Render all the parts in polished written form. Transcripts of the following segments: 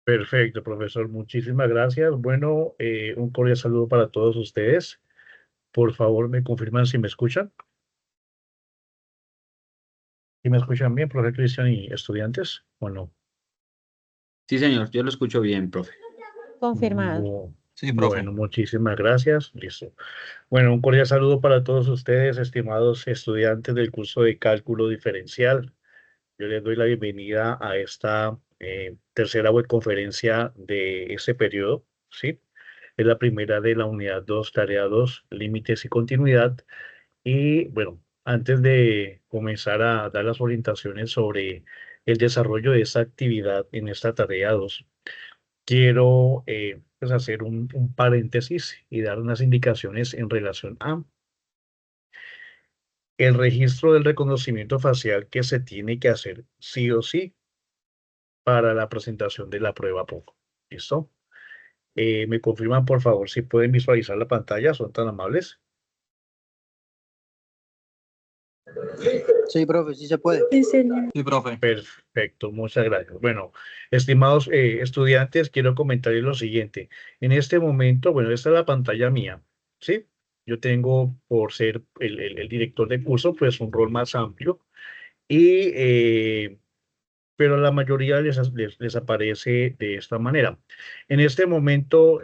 Perfecto, profesor. Muchísimas gracias. Bueno, un cordial saludo para todos ustedes. Por favor, me confirman si me escuchan. ¿Si me escuchan bien, profe Cristian y estudiantes o no? Sí, señor, yo lo escucho bien, profe. Confirmado. Sí, profe. Bueno, muchísimas gracias. Listo. Bueno, un cordial saludo para todos ustedes, estimados estudiantes del curso de cálculo diferencial. Yo les doy la bienvenida a esta tercera webconferencia de este periodo, ¿sí? Es la primera de la unidad 2, tarea 2, límites y continuidad. Y bueno, antes de comenzar a dar las orientaciones sobre el desarrollo de esta actividad en esta tarea 2, quiero pues hacer un paréntesis y dar unas indicaciones en relación a el registro del reconocimiento facial que se tiene que hacer sí o sí para la presentación de la prueba POC. ¿Listo? ¿Me confirman, por favor, si pueden visualizar la pantalla? ¿Son tan amables? Sí, profe, sí se puede. Sí, profe. Perfecto, muchas gracias. Bueno, estimados estudiantes, quiero comentarles lo siguiente. En este momento, bueno, esta es la pantalla mía, ¿sí? Yo tengo, por ser el director de curso, pues un rol más amplio y pero a la mayoría les aparece de esta manera. En este momento,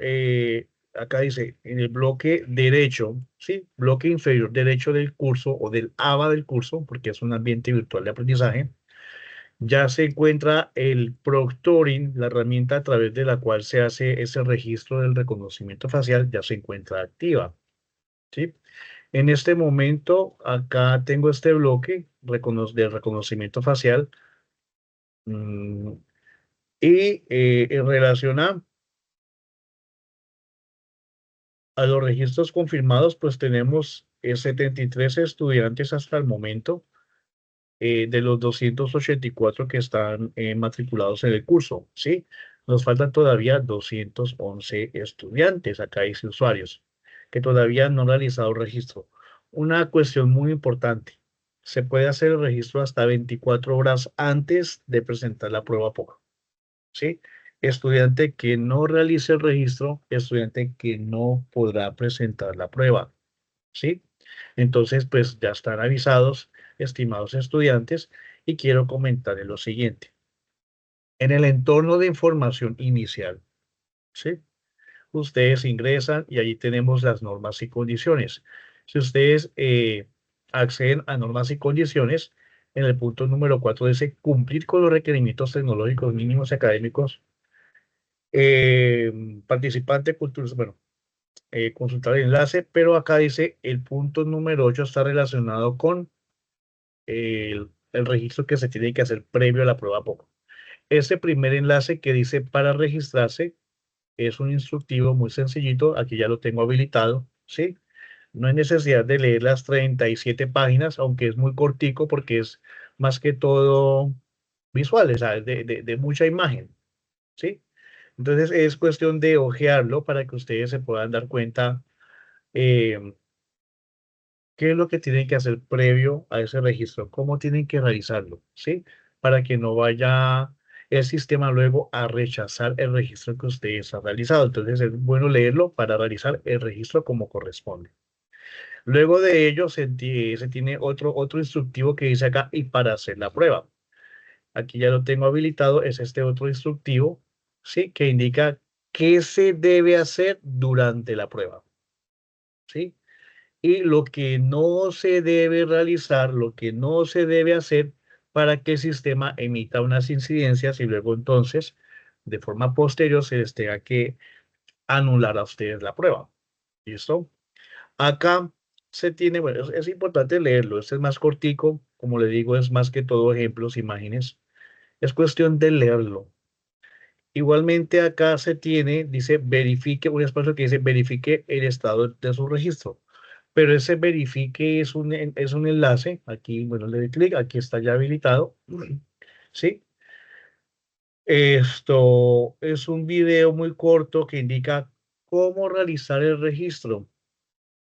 acá dice, en el bloque derecho, ¿sí? Bloque inferior derecho del curso o del ABA del curso, porque es un ambiente virtual de aprendizaje, ya se encuentra el proctoring, la herramienta a través de la cual se hace ese registro del reconocimiento facial, ya se encuentra activa, ¿sí? En este momento, acá tengo este bloque de reconocimiento facial. mm, Y en relación a los registros confirmados, pues tenemos 73 estudiantes hasta el momento de los 284 que están matriculados en el curso, ¿sí? Nos faltan todavía 211 estudiantes, acá dice usuarios, que todavía no han realizado registro. Una cuestión muy importante, se puede hacer el registro hasta 24 horas antes de presentar la prueba POC. ¿Sí? Estudiante que no realice el registro, estudiante que no podrá presentar la prueba, ¿sí? Entonces, pues ya están avisados, estimados estudiantes, y quiero comentarles lo siguiente. En el entorno de información inicial, ¿sí? Ustedes ingresan y allí tenemos las normas y condiciones. Si ustedes acceden a normas y condiciones, en el punto número 4 dice cumplir con los requerimientos tecnológicos mínimos académicos participante, cultura, bueno, consultar el enlace, pero acá dice el punto número 8 está relacionado con el registro que se tiene que hacer previo a la prueba POC. Ese primer enlace que dice para registrarse es un instructivo muy sencillito, aquí ya lo tengo habilitado, ¿sí? No hay necesidad de leer las 37 páginas, aunque es muy cortico porque es más que todo visual, o sea, de mucha imagen, ¿sí? Entonces es cuestión de ojearlo para que ustedes se puedan dar cuenta eh, qué es lo que tienen que hacer previo a ese registro, cómo tienen que realizarlo, ¿sí? Para que no vaya el sistema luego a rechazar el registro que ustedes han realizado. Entonces es bueno leerlo para realizar el registro como corresponde. Luego de ello se tiene otro instructivo que dice acá y para hacer la prueba. Aquí ya lo tengo habilitado, es este otro instructivo, ¿sí? Que indica qué se debe hacer durante la prueba, ¿sí? Y lo que no se debe realizar, lo que no se debe hacer para que el sistema emita unas incidencias y luego entonces, de forma posterior, se les tenga que anular a ustedes la prueba. ¿Listo? Acá se tiene, bueno, es importante leerlo, este es más cortico, como le digo, es más que todo ejemplos, imágenes. Es cuestión de leerlo. Igualmente acá se tiene, dice, verifique, un espacio que dice verifique el estado de su registro. Pero ese verifique es un enlace, aquí, bueno, le doy clic, aquí está ya habilitado, ¿sí? Esto es un video muy corto que indica cómo realizar el registro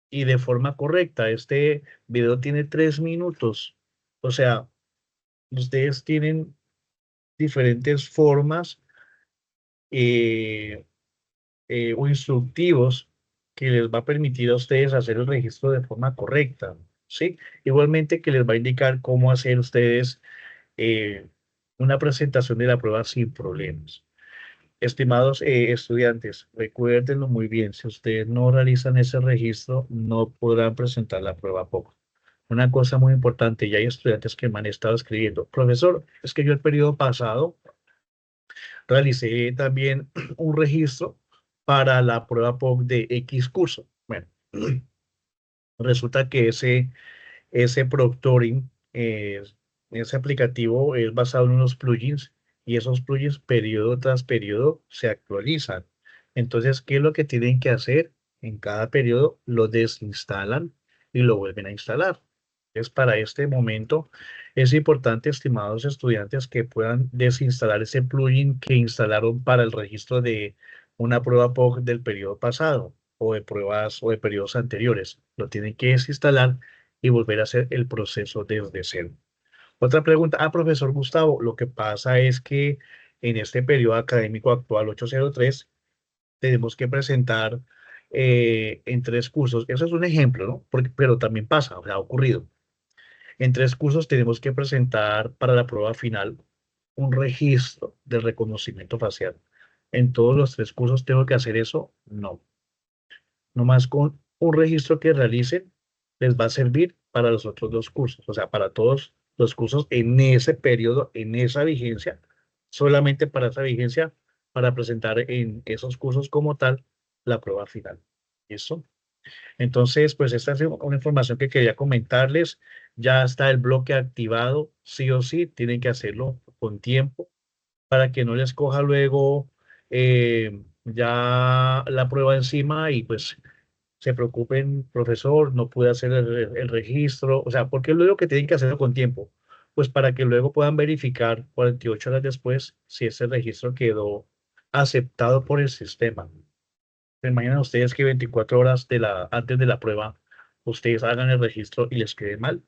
y de forma correcta. Este video tiene 3 minutos, o sea, ustedes tienen diferentes formas eh, o instructivos que les va a permitir a ustedes hacer el registro de forma correcta, ¿sí? Igualmente que les va a indicar cómo hacer ustedes eh, una presentación de la prueba sin problemas. Estimados estudiantes, recuérdenlo muy bien, si ustedes no realizan ese registro, no podrán presentar la prueba poco. Una cosa muy importante, ya hay estudiantes que me han estado escribiendo, profesor, es que yo el periodo pasado realicé también un registro para la prueba POC de X curso. Bueno, resulta que ese proctoring, ese aplicativo es basado en unos plugins y esos plugins periodo tras periodo se actualizan. Entonces, ¿qué es lo que tienen que hacer? En cada periodo lo desinstalan y lo vuelven a instalar. Entonces, para este momento es importante, estimados estudiantes, que puedan desinstalar ese plugin que instalaron para el registro de una prueba POC del periodo pasado o de pruebas o de periodos anteriores. Lo tienen que desinstalar y volver a hacer el proceso desde cero. Otra pregunta, profesor Gustavo, lo que pasa es que en este periodo académico actual 803 tenemos que presentar en 3 cursos, eso es un ejemplo, ¿no? Pero también pasa, o sea, ha ocurrido. En 3 cursos tenemos que presentar para la prueba final un registro de reconocimiento facial. ¿En todos los 3 cursos tengo que hacer eso? No. Nomás con un registro que realicen les va a servir para los otros 2 cursos, o sea, para todos los cursos en ese periodo, en esa vigencia, solamente para esa vigencia, para presentar en esos cursos como tal la prueba final. ¿Listo? Entonces, pues esta es una información que quería comentarles. Ya está el bloque activado, sí o sí, tienen que hacerlo con tiempo para que no les coja luego ya la prueba encima y pues se preocupen, profesor, no pude hacer el registro, o sea, porque luego que tienen que hacerlo con tiempo, pues para que luego puedan verificar 48 horas después si ese registro quedó aceptado por el sistema. ¿Se imaginan ustedes que 24 horas antes de la prueba ustedes hagan el registro y les quede mal?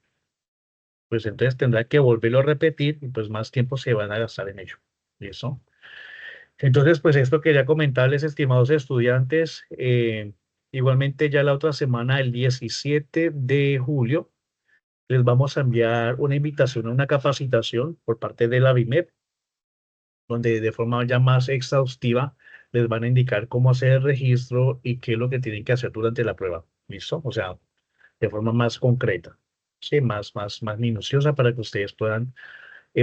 Pues entonces tendrá que volverlo a repetir y pues más tiempo se van a gastar en ello. ¿Listo? Entonces, pues esto quería comentarles, estimados estudiantes. Igualmente ya la otra semana, el 17 de julio, les vamos a enviar una invitación a una capacitación por parte de la BIMEP, donde de forma ya más exhaustiva les van a indicar cómo hacer el registro y qué es lo que tienen que hacer durante la prueba. ¿Listo? O sea, de forma más concreta, sí, más minuciosa para que ustedes puedan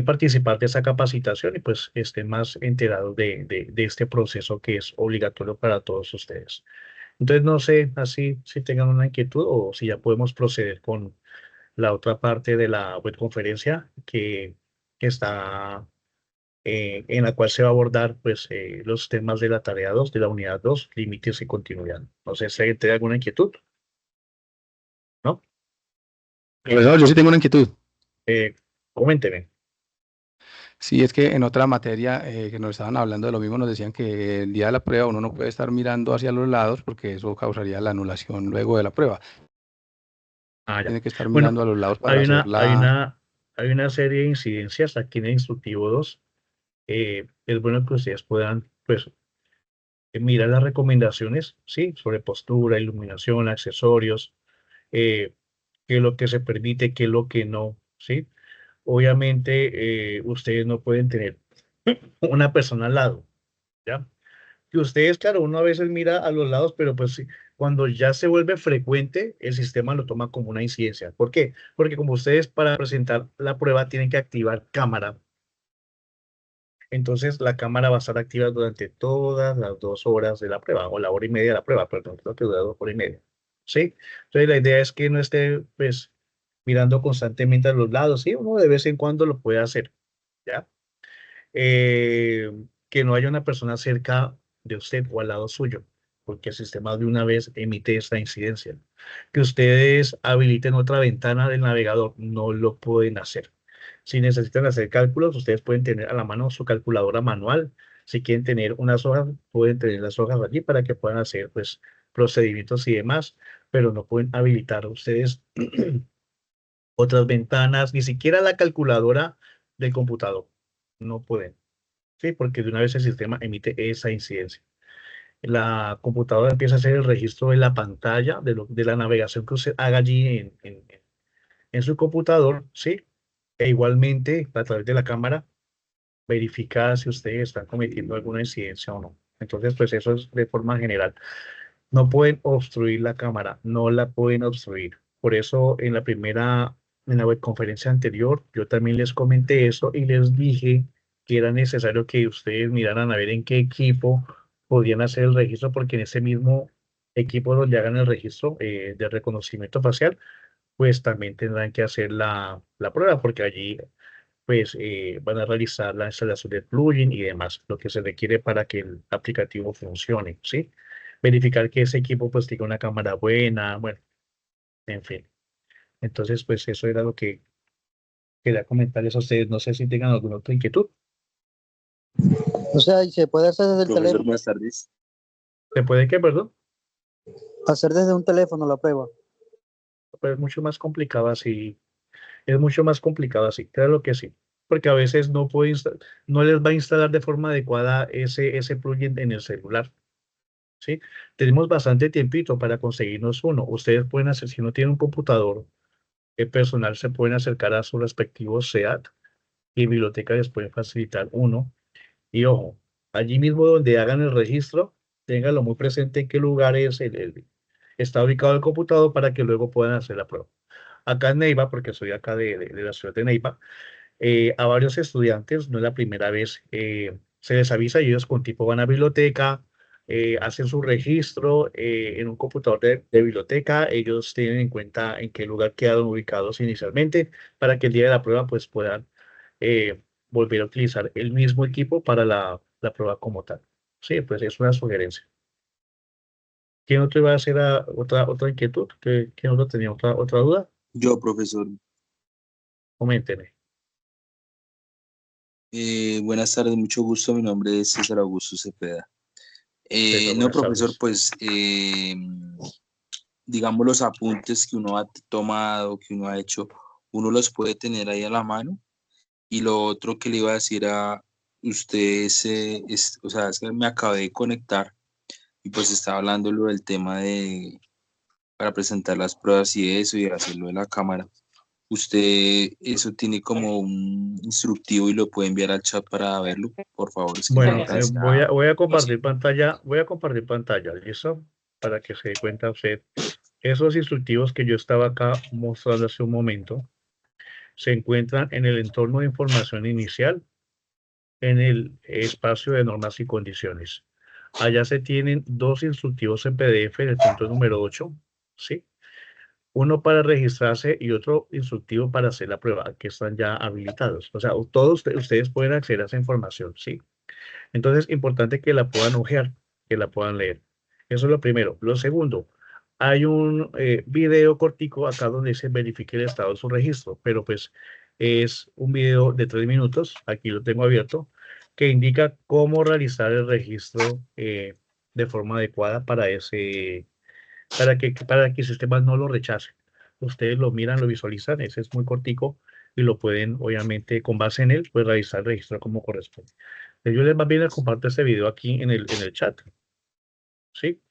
participar de esa capacitación y pues estén más enterados de este proceso que es obligatorio para todos ustedes. Entonces, no sé así si tengan una inquietud o si ya podemos proceder con la otra parte de la webconferencia que está en la cual se va a abordar pues los temas de la tarea 2 de la unidad 2 límites y continuidad. No sé si alguien tiene alguna inquietud, ¿no? Profesor, yo sí tengo una inquietud. Eh, Coménteme. Sí, es que en otra materia que nos estaban hablando de lo mismo, nos decían que el día de la prueba uno no puede estar mirando hacia los lados porque eso causaría la anulación luego de la prueba. Ya. Tiene que estar Bueno, mirando a los lados para hay hacer una, hay la... una, hay una serie de incidencias aquí en el instructivo 2. Es bueno que ustedes puedan, pues, mirar las recomendaciones, ¿sí? Sobre postura, iluminación, accesorios, eh, qué es lo que se permite, qué es lo que no, ¿sí? Obviamente, ustedes no pueden tener una persona al lado, ¿ya? Que ustedes, claro, uno a veces mira a los lados, pero pues sí, cuando ya se vuelve frecuente, el sistema lo toma como una incidencia. ¿Por qué? Porque como ustedes para presentar la prueba tienen que activar cámara, entonces la cámara va a estar activa durante todas las 2 horas de la prueba, o la hora y media de la prueba, perdón, creo que dura 2 horas y media. ¿Sí? Entonces la idea es que no esté, pues, mirando constantemente a los lados, ¿sí? Uno de vez en cuando lo puede hacer, ¿ya? Que no haya una persona cerca de usted o al lado suyo, porque el sistema de una vez emite esta incidencia. Que ustedes habiliten otra ventana del navegador, no lo pueden hacer. Si necesitan hacer cálculos, ustedes pueden tener a la mano su calculadora manual. Si quieren tener unas hojas, pueden tener las hojas allí para que puedan hacer pues procedimientos y demás, pero no pueden habilitar ustedes otras ventanas, ni siquiera la calculadora del computador. No pueden. ¿sí? Porque de una vez el sistema emite esa incidencia. La computadora empieza a hacer el registro de la pantalla, de la navegación que usted haga allí en su computador, ¿sí? E igualmente, a través de la cámara, verifica si ustedes están cometiendo alguna incidencia o no. Entonces, pues eso es de forma general. No pueden obstruir la cámara, no la pueden obstruir. Por eso en la webconferencia anterior, yo también les comenté eso y les dije que era necesario que ustedes miraran a ver en qué equipo podían hacer el registro, porque en ese mismo equipo donde hagan el registro de reconocimiento facial, pues también tendrán que hacer la prueba, porque allí pues van a realizar la instalación del plugin y demás, lo que se requiere para que el aplicativo funcione, ¿sí? Verificar que ese equipo pues tenga una cámara buena, bueno, en fin. Entonces, pues eso era lo que quería comentarles a ustedes. No sé si tengan alguna otra inquietud. O sea, y se puede hacer desde el Profesor, teléfono, buenas tardes. ¿Se puede que, perdón? hacer desde un teléfono la prueba. Pues es mucho más complicado así. Es mucho más complicado así, claro que sí. Porque a veces no les va a instalar de forma adecuada ese plugin en el celular. ¿Sí? Tenemos bastante tiempito para conseguirnos uno. Ustedes pueden hacer, si no tienen un computador personal, se pueden acercar a su respectivo SEAT y biblioteca les pueden facilitar uno. Y ojo, allí mismo donde hagan el registro, ténganlo muy presente en qué lugar está ubicado el computador para que luego puedan hacer la prueba. Acá en Neiva, porque soy acá de la ciudad de Neiva, a varios estudiantes, no es la primera vez, se les avisa y ellos con tipo van a biblioteca, hacen su registro en un computador de biblioteca, ellos tienen en cuenta en qué lugar quedaron ubicados inicialmente para que el día de la prueba pues puedan volver a utilizar el mismo equipo para la prueba como tal. Sí, pues es una sugerencia. ¿Quién otro iba a hacer otra inquietud? ¿Quién otro tenía otra duda? Yo, profesor. Coméntenme. Buenas tardes, mucho gusto. Mi nombre es César Augusto Cepeda. César, No, buenas profesor, tardes. pues digamos los apuntes que uno ha tomado, que uno ha hecho, uno los puede tener ahí a la mano. Y lo otro que le iba a decir a usted o sea, es que me acabé de conectar y pues estaba hablando lo del tema de para presentar las pruebas y eso y hacerlo de la cámara. Usted eso tiene como un instructivo y lo puede enviar al chat para verlo, por favor, es que no Bueno, alcancé voy a no sé. compartir pantalla, ¿listo? Para que se dé cuenta usted. Esos instructivos que yo estaba acá mostrando hace un momento se encuentran en el entorno de información inicial, en el espacio de normas y condiciones. Allá se tienen dos instructivos en PDF en el punto número 8, ¿sí? Uno para registrarse y otro instructivo para hacer la prueba, que están ya habilitados. O sea, todos ustedes pueden acceder a esa información, ¿sí? Entonces, importante que la puedan ojear, que la puedan leer. Eso es lo primero. Lo segundo, hay un video cortico acá donde se verifique el estado de su registro, pero pues es un video de 3 minutos, aquí lo tengo abierto, que indica cómo realizar el registro de forma adecuada para que el sistema no lo rechace. Ustedes lo miran, lo visualizan, ese es muy cortico y lo pueden, obviamente, con base en él, pues realizar el registro como corresponde. Yo les más bien les comparto este video aquí en el chat, ¿sí?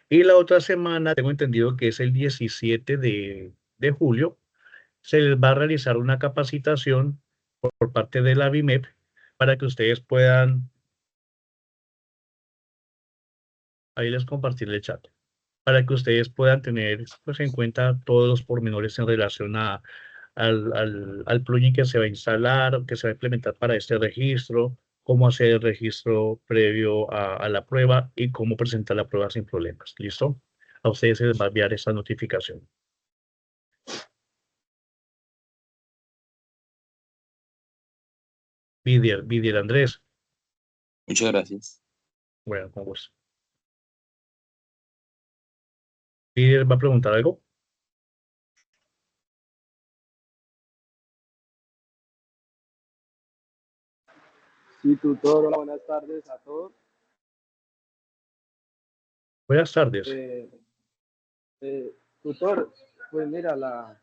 Y la otra semana, tengo entendido que es el 17 de julio, se les va a realizar una capacitación por parte de la BIMEP para que ustedes puedan, ahí les compartí el chat, para que ustedes puedan tener pues, en cuenta todos los pormenores en relación al plugin que se va a instalar, que se va a implementar para este registro, cómo hacer el registro previo a la prueba y cómo presentar la prueba sin problemas. ¿Listo? A ustedes se les va a enviar esta notificación. Vidiel Andrés. Muchas gracias. Bueno, con gusto. Vidiel va a preguntar algo. Sí, tutor, hola, buenas tardes a todos. Buenas tardes. Tutor, pues mira, la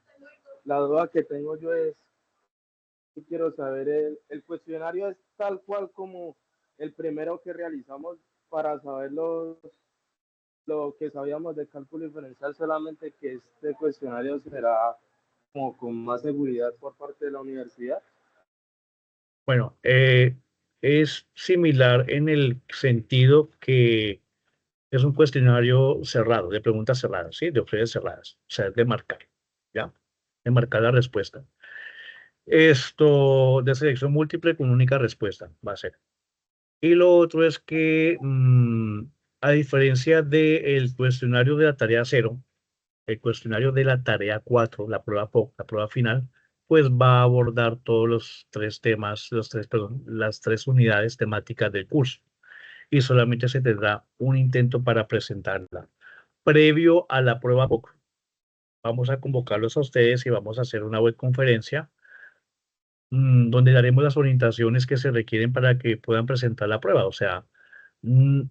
duda que tengo yo es, yo quiero saber, el cuestionario es tal cual como el primero que realizamos para saber lo que sabíamos de cálculo diferencial, solamente que este cuestionario será como con más seguridad por parte de la universidad. Bueno, es similar en el sentido que es un cuestionario cerrado, de preguntas cerradas, ¿sí? De opciones cerradas, o sea, de marcar, ¿ya? De marcar la respuesta. Esto de selección múltiple con única respuesta va a ser. Y lo otro es que, a diferencia del cuestionario de la tarea 0, el cuestionario de la tarea 4, la prueba POC, la prueba final, pues va a abordar todos los tres temas, perdón, las tres unidades temáticas del curso. Y solamente se tendrá un intento para presentarla. Previo a la prueba POC, vamos a convocarlos a ustedes y vamos a hacer una web conferencia donde daremos las orientaciones que se requieren para que puedan presentar la prueba. O sea, mm,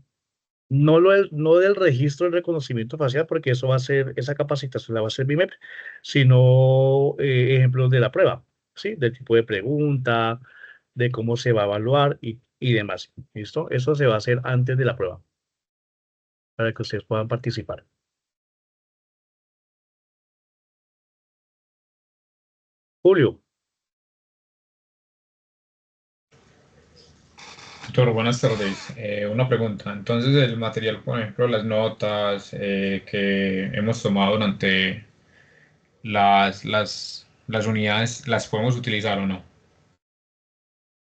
no del registro del reconocimiento facial, porque eso va a ser, esa capacitación la va a hacer BIMEP, sino ejemplos de la prueba, ¿sí? Del tipo de pregunta, de cómo se va a evaluar y demás. ¿Listo? Eso se va a hacer antes de la prueba, para que ustedes puedan participar. Julio. Doctor, buenas tardes. Una pregunta. Entonces, el material, por ejemplo, las notas que hemos tomado durante las unidades, ¿las podemos utilizar o no?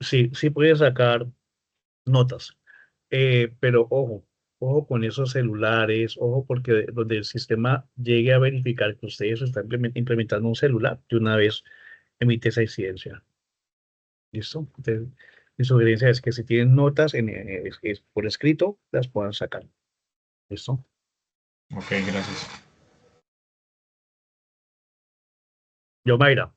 Sí, sí puede sacar notas, pero ojo con esos celulares, ojo porque donde el sistema llegue a verificar que ustedes están implementando un celular, de una vez emite esa incidencia. ¿Listo? Entonces, mi sugerencia es que si tienen notas por escrito, las puedan sacar. ¿Listo? Ok, gracias. Yomaira.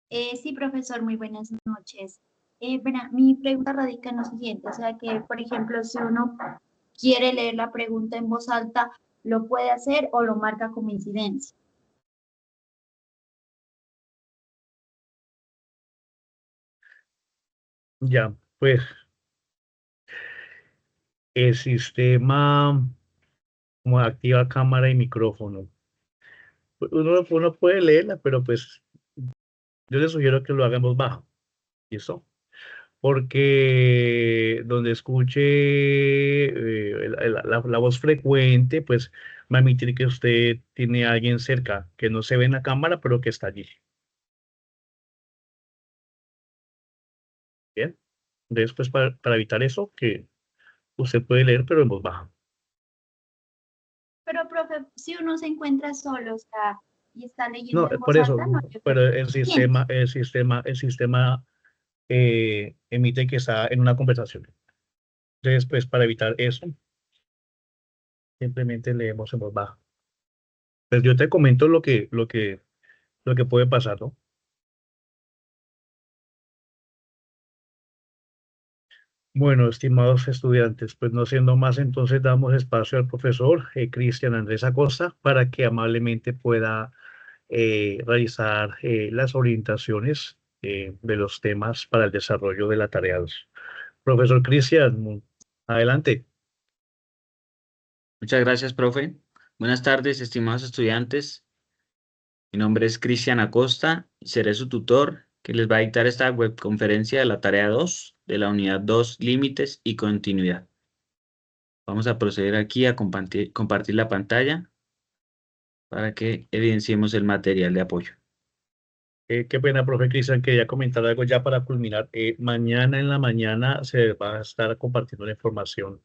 Sí, profesor, muy buenas noches. Verá, mi pregunta radica en lo siguiente, o sea que, por ejemplo, si uno quiere leer la pregunta en voz alta, ¿lo puede hacer o lo marca como incidencia? Ya, pues el sistema como activa cámara y micrófono. Uno puede leerla, pero pues yo les sugiero que lo hagan en voz baja. ¿Listo? Porque donde escuche la voz frecuente, pues va a emitir que usted tiene a alguien cerca, que no se ve en la cámara, pero que está allí. Bien. Entonces, pues para evitar eso, que usted puede leer, pero en voz baja. Pero, profe, si uno se encuentra solo, o sea, y está leyendo No, en por voz eso, alta, no hay pero inconveniente. el sistema emite que está en una conversación. Entonces, pues para evitar eso, simplemente leemos en voz baja. Pues yo te comento lo que puede pasar, ¿no? Bueno, estimados estudiantes, pues no siendo más, entonces damos espacio al profesor Cristian Andrés Acosta para que amablemente pueda realizar las orientaciones de los temas para el desarrollo de la tarea 2. Profesor Cristian, adelante. Muchas gracias, profe. Buenas tardes, estimados estudiantes. Mi nombre es Cristian Acosta y seré su tutor que les va a dictar esta webconferencia de la tarea 2 de la unidad 2, límites y continuidad. Vamos a proceder aquí a compartir la pantalla para que evidenciemos el material de apoyo. Qué pena, profe Cristian, quería comentar algo ya para culminar. Mañana en la mañana se va a estar compartiendo la información,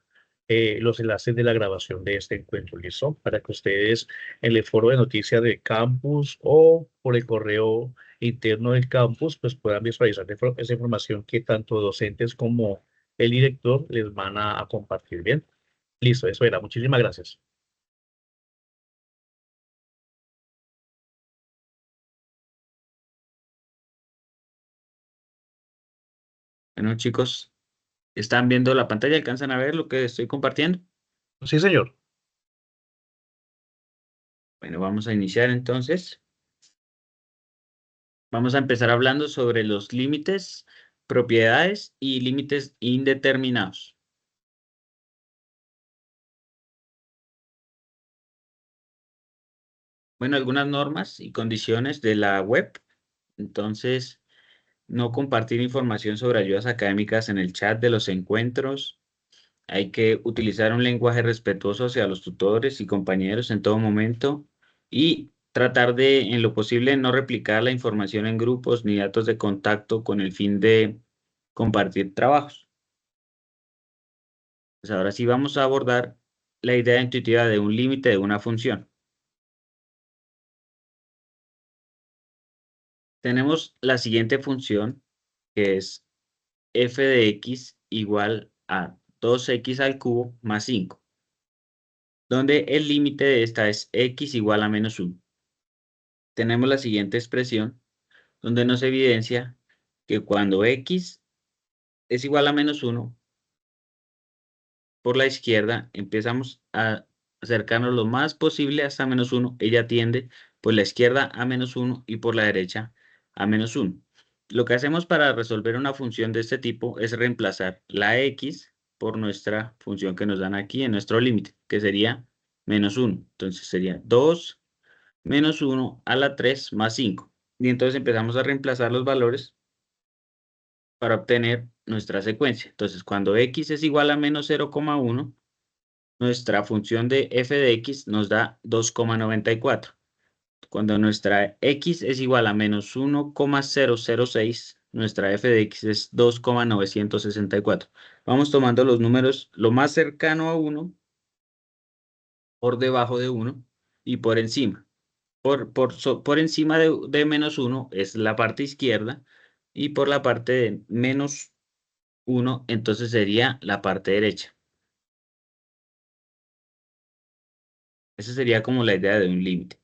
los enlaces de la grabación de este encuentro, ¿listo? Para que ustedes en el foro de noticias del campus o por el correo interno del campus, pues puedan visualizar esa información que tanto docentes como el director les van a compartir. Bien, listo, eso era. Muchísimas gracias. Bueno, chicos, ¿están viendo la pantalla? ¿Alcanzan a ver lo que estoy compartiendo? Sí, señor. Bueno, vamos a iniciar entonces. Vamos a empezar hablando sobre los límites propiedades y límites indeterminados. Bueno, algunas normas y condiciones de la web. Entonces, no compartir información sobre ayudas académicas en el chat de los encuentros. Hay que utilizar un lenguaje respetuoso hacia los tutores y compañeros en todo momento y tratar de, en lo posible, no replicar la información en grupos ni datos de contacto con el fin de compartir trabajos. Pues ahora sí vamos a abordar la idea intuitiva de un límite de una función. Tenemos la siguiente función, que es f de x igual a 2x al cubo más 5, donde el límite de esta es x igual a menos 1. Tenemos la siguiente expresión, donde nos evidencia que cuando x es igual a menos 1, por la izquierda empezamos a acercarnos lo más posible hasta menos 1. Ella tiende por la izquierda a menos 1 y por la derecha a menos 1. Lo que hacemos para resolver una función de este tipo es reemplazar la x por nuestra función que nos dan aquí en nuestro límite, que sería menos 1. Entonces sería 2 menos 1 a la 3 más 5. Y entonces empezamos a reemplazar los valores para obtener nuestra secuencia. Entonces, cuando x es igual a menos 0,1, nuestra función de f de x nos da 2,94. Cuando nuestra x es igual a menos 1,006, nuestra f de x es 2,964. Vamos tomando los números lo más cercano a 1, por debajo de 1 y por encima. Por encima de menos 1 es la parte izquierda y por la parte de menos 1 entonces sería la parte derecha. Esa sería como la idea de un límite.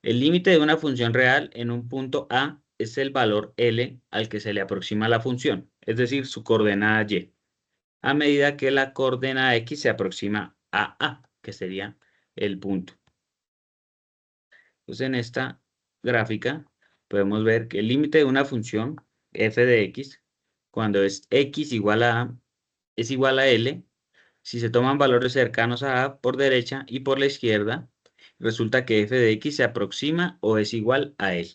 El límite de una función real en un punto A es el valor L al que se le aproxima la función, es decir, su coordenada Y, a medida que la coordenada X se aproxima a A, que sería el punto. Entonces, en esta gráfica podemos ver que el límite de una función f de x, cuando es x igual a A, es igual a L, si se toman valores cercanos a A por derecha y por la izquierda, resulta que f de x se aproxima o es igual a L.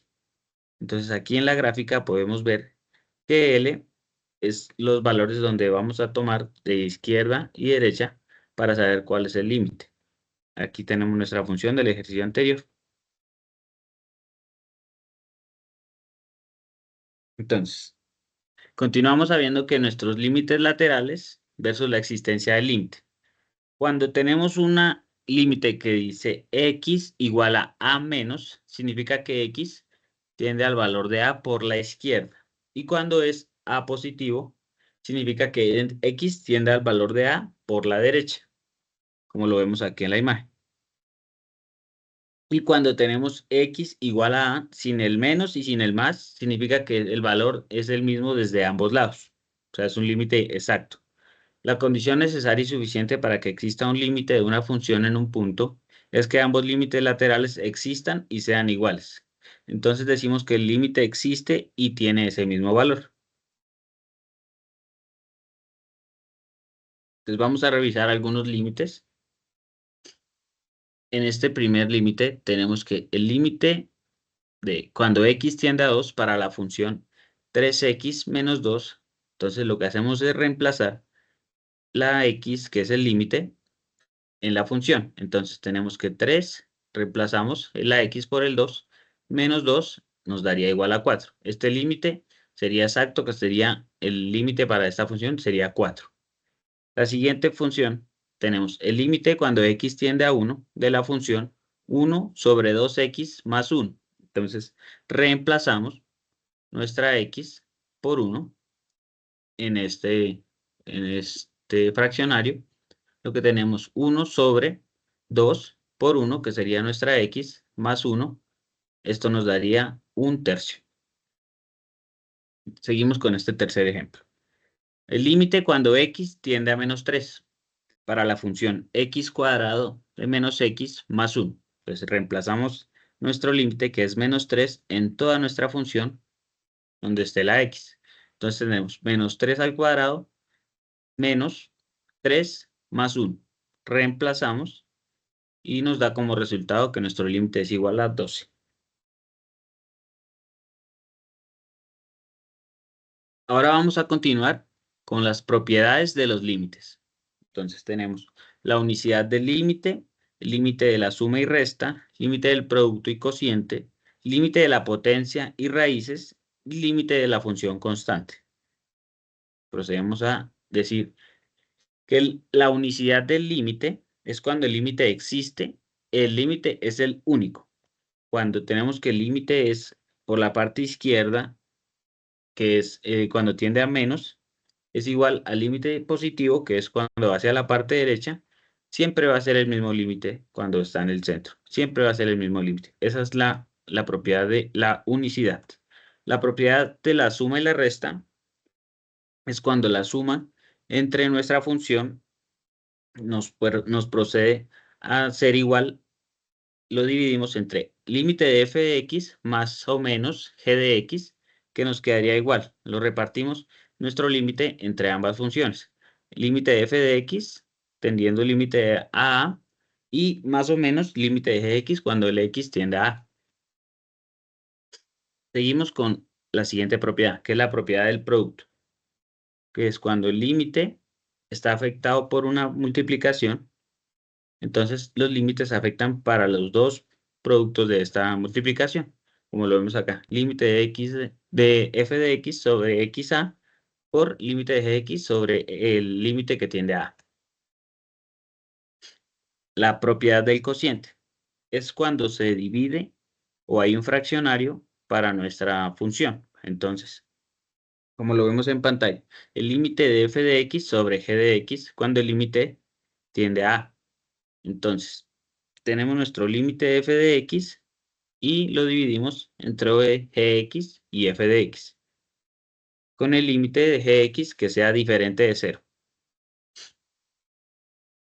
Entonces, aquí en la gráfica podemos ver que L es los valores donde vamos a tomar de izquierda y derecha para saber cuál es el límite. Aquí tenemos nuestra función del ejercicio anterior. Entonces, continuamos sabiendo que nuestros límites laterales versus la existencia del límite. Cuando tenemos una límite que dice x igual a a menos, significa que x tiende al valor de a por la izquierda. Y cuando es a positivo, significa que x tiende al valor de a por la derecha, como lo vemos aquí en la imagen. Y cuando tenemos x igual a sin el menos y sin el más, significa que el valor es el mismo desde ambos lados. O sea, es un límite exacto. La condición necesaria y suficiente para que exista un límite de una función en un punto es que ambos límites laterales existan y sean iguales. Entonces decimos que el límite existe y tiene ese mismo valor. Entonces vamos a revisar algunos límites. En este primer límite tenemos que el límite de cuando x tiende a 2 para la función 3x menos 2, entonces lo que hacemos es reemplazar la x, que es el límite, en la función. Entonces tenemos que 3, reemplazamos la x por el 2, menos 2 nos daría igual a 4. Este límite sería exacto, que sería el límite para esta función, sería 4. La siguiente función, tenemos el límite cuando x tiende a 1 de la función 1 sobre 2x más 1. Entonces, reemplazamos nuestra x por 1 en este fraccionario. Lo que tenemos 1 sobre 2 por 1, que sería nuestra x, más 1. Esto nos daría 1/3. Seguimos con este tercer ejemplo. El límite cuando x tiende a menos 3 para la función x cuadrado de menos x más 1. Entonces reemplazamos nuestro límite, que es menos 3, en toda nuestra función donde esté la x. Entonces tenemos menos 3 al cuadrado menos 3 más 1. Reemplazamos y nos da como resultado que nuestro límite es igual a 12. Ahora vamos a continuar con las propiedades de los límites. Entonces tenemos la unicidad del límite, el límite de la suma y resta, límite del producto y cociente, límite de la potencia y raíces, y límite de la función constante. Procedemos a decir que la unicidad del límite es cuando el límite existe, el límite es el único. Cuando tenemos que el límite es por la parte izquierda, que es cuando tiende a menos, es igual al límite positivo, que es cuando va hacia la parte derecha, siempre va a ser el mismo límite cuando está en el centro. Siempre va a ser el mismo límite. Esa es la propiedad de la unicidad. La propiedad de la suma y la resta es cuando la suma entre nuestra función nos procede a ser igual, lo dividimos entre límite de f de x más o menos g de x, que nos quedaría igual. Lo repartimos nuestro límite entre ambas funciones. Límite de f de x tendiendo el límite a a y más o menos límite de g de x cuando el x tiende a a. Seguimos con la siguiente propiedad, que es la propiedad del producto, que es cuando el límite está afectado por una multiplicación. Entonces, los límites afectan para los dos productos de esta multiplicación, como lo vemos acá. Límite de x de f de x sobre xa por límite de g de x sobre el límite que tiende a a. La propiedad del cociente es cuando se divide o hay un fraccionario para nuestra función. Entonces, como lo vemos en pantalla, el límite de f de x sobre g de x cuando el límite tiende a a. Entonces, tenemos nuestro límite de f de x y lo dividimos entre gx y f de x, con el límite de gx que sea diferente de 0.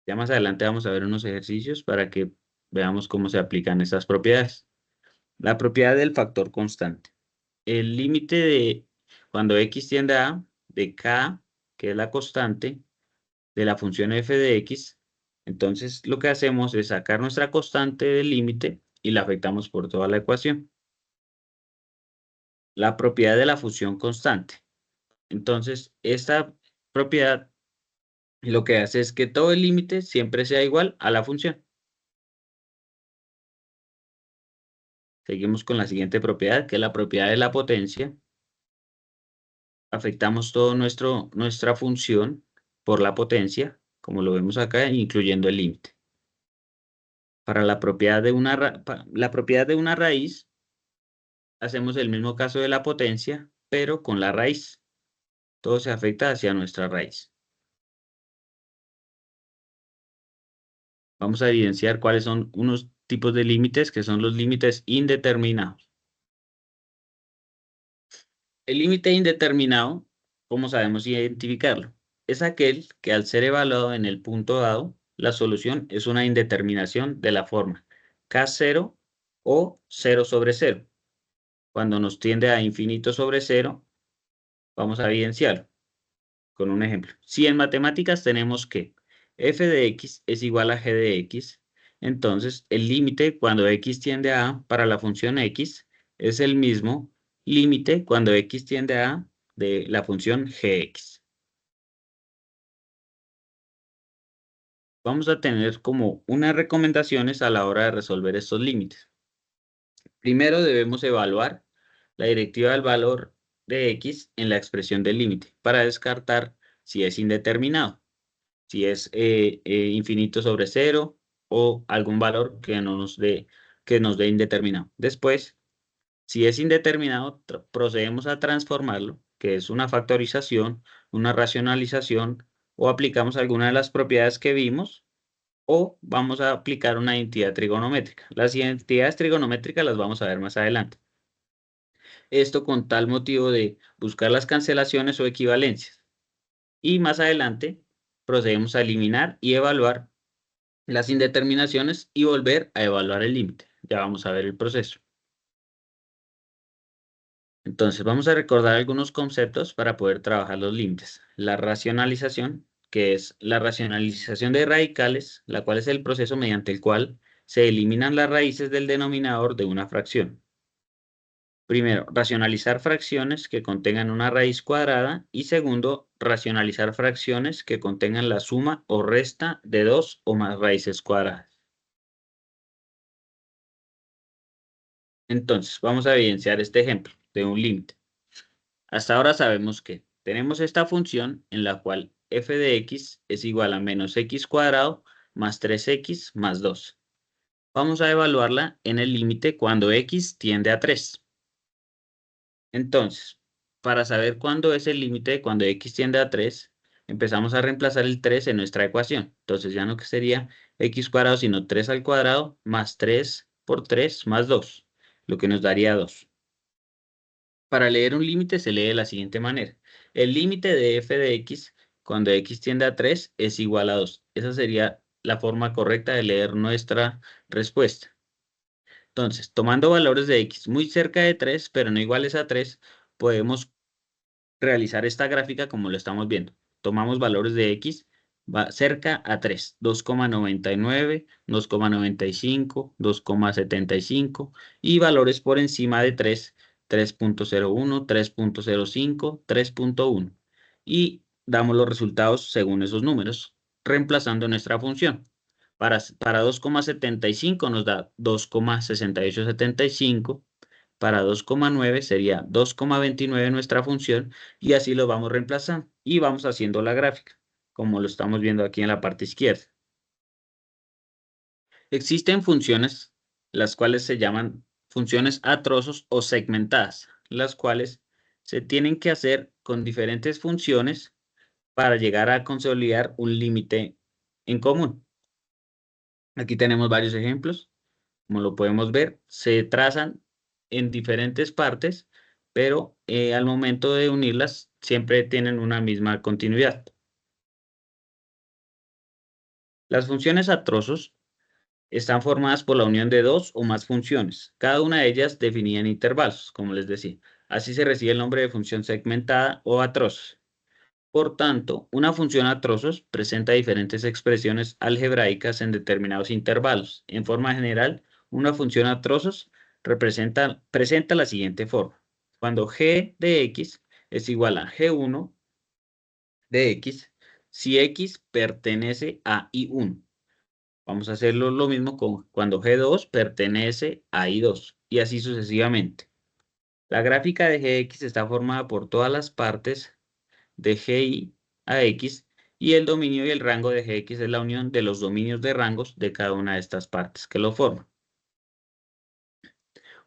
Ya más adelante vamos a ver unos ejercicios para que veamos cómo se aplican estas propiedades. La propiedad del factor constante. El límite de cuando x tiende a a, de k, que es la constante, de la función f de x. Entonces lo que hacemos es sacar nuestra constante del límite y la afectamos por toda la ecuación. La propiedad de la función constante. Entonces esta propiedad lo que hace es que todo el límite siempre sea igual a la función. Seguimos con la siguiente propiedad, que es la propiedad de la potencia. Afectamos todo nuestra función por la potencia, como lo vemos acá, incluyendo el límite. Para la propiedad de una raíz, hacemos el mismo caso de la potencia, pero con la raíz. Todo se afecta hacia nuestra raíz. Vamos a evidenciar cuáles son unos tipos de límites, que son los límites indeterminados. El límite indeterminado, ¿cómo sabemos identificarlo? Es aquel que al ser evaluado en el punto dado, la solución es una indeterminación de la forma K0 o 0 sobre 0. Cuando nos tiende a infinito sobre 0, vamos a evidenciarlo con un ejemplo. Si en matemáticas tenemos que f de x es igual a g de x, entonces el límite cuando x tiende a a para la función x es el mismo límite cuando x tiende a a de la función gx. Vamos a tener como unas recomendaciones a la hora de resolver estos límites. Primero debemos evaluar la directiva del valor de x en la expresión del límite para descartar si es indeterminado, si es infinito sobre 0 o algún valor que nos dé indeterminado. Después, si es indeterminado, procedemos a transformarlo, que es una factorización, una racionalización, o aplicamos alguna de las propiedades que vimos, o vamos a aplicar una identidad trigonométrica. Las identidades trigonométricas las vamos a ver más adelante. Esto con tal motivo de buscar las cancelaciones o equivalencias. Y más adelante procedemos a eliminar y evaluar las indeterminaciones y volver a evaluar el límite. Ya vamos a ver el proceso. Entonces, vamos a recordar algunos conceptos para poder trabajar los límites. La racionalización, que es la racionalización de radicales, la cual es el proceso mediante el cual se eliminan las raíces del denominador de una fracción. Primero, racionalizar fracciones que contengan una raíz cuadrada y segundo, racionalizar fracciones que contengan la suma o resta de dos o más raíces cuadradas. Entonces, vamos a evidenciar este ejemplo de un límite. Hasta ahora sabemos que tenemos esta función en la cual f de x es igual a menos x cuadrado más 3x más 2. Vamos a evaluarla en el límite cuando x tiende a 3. Entonces, para saber cuándo es el límite cuando x tiende a 3, empezamos a reemplazar el 3 en nuestra ecuación. Entonces ya no que sería x cuadrado, sino 3 al cuadrado más 3 por 3 más 2, lo que nos daría 2. Para leer un límite se lee de la siguiente manera. El límite de f de x cuando x tiende a 3 es igual a 2. Esa sería la forma correcta de leer nuestra respuesta. Entonces, tomando valores de x muy cerca de 3, pero no iguales a 3, podemos realizar esta gráfica como lo estamos viendo. Tomamos valores de x cerca a 3, 2,99, 2,95, 2,75 y valores por encima de 3, 3.01, 3.05, 3.1 y damos los resultados según esos números, reemplazando nuestra función. Para 2,75 nos da 2,6875. Para 2,9 sería 2,29 nuestra función y así lo vamos reemplazando y vamos haciendo la gráfica, como lo estamos viendo aquí en la parte izquierda. Existen funciones, las cuales se llaman funciones a trozos o segmentadas, las cuales se tienen que hacer con diferentes funciones para llegar a consolidar un límite en común. Aquí tenemos varios ejemplos. Como lo podemos ver, se trazan en diferentes partes, pero al momento de unirlas siempre tienen una misma continuidad. Las funciones a trozos están formadas por la unión de dos o más funciones, cada una de ellas definida en intervalos, como les decía. Así se recibe el nombre de función segmentada o a trozos. Por tanto, una función a trozos presenta diferentes expresiones algebraicas en determinados intervalos. En forma general, una función a trozos presenta la siguiente forma. Cuando g de x es igual a g1 de x, si x pertenece a y1. Vamos a hacerlo lo mismo con cuando g2 pertenece a y2 y así sucesivamente. La gráfica de gx está formada por todas las partes de gi a x y el dominio y el rango de gx es la unión de los dominios de rangos de cada una de estas partes que lo forman.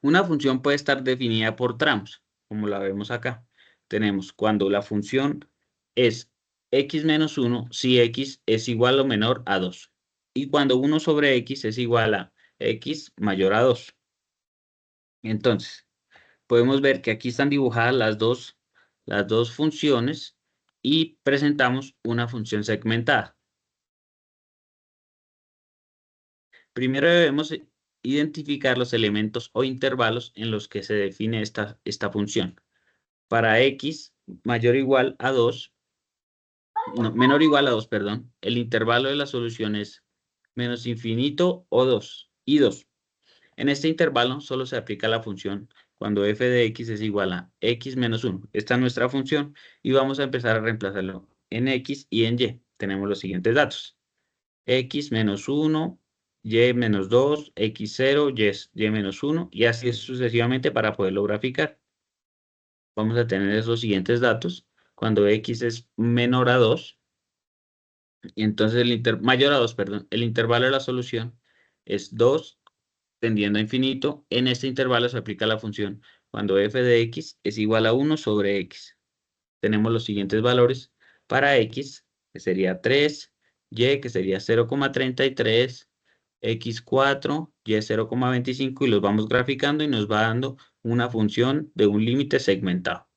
Una función puede estar definida por tramos, como la vemos acá. Tenemos cuando la función es x menos 1 si x es igual o menor a 2 y cuando 1 sobre x es igual a x mayor a 2. Entonces, podemos ver que aquí están dibujadas las dos funciones y presentamos una función segmentada. Primero debemos identificar los elementos o intervalos en los que se define esta función. Para x mayor o igual a 2, no, menor o igual a 2, perdón, el intervalo de la solución es menos infinito o 2 y 2. En este intervalo solo se aplica la función cuando f de x es igual a x menos 1. Esta es nuestra función y vamos a empezar a reemplazarlo en x y en y. Tenemos los siguientes datos. X menos 1, y menos 2, x0, y menos 1 y así sucesivamente para poderlo graficar. Vamos a tener esos siguientes datos. Cuando x es menor a 2, y entonces mayor a 2, perdón, el intervalo de la solución es 2 tendiendo a infinito. En este intervalo se aplica la función cuando f de x es igual a 1 sobre x. Tenemos los siguientes valores para x, que sería 3, y, que sería 0,33, x4, y 0,25, y los vamos graficando y nos va dando una función de un límite segmentado.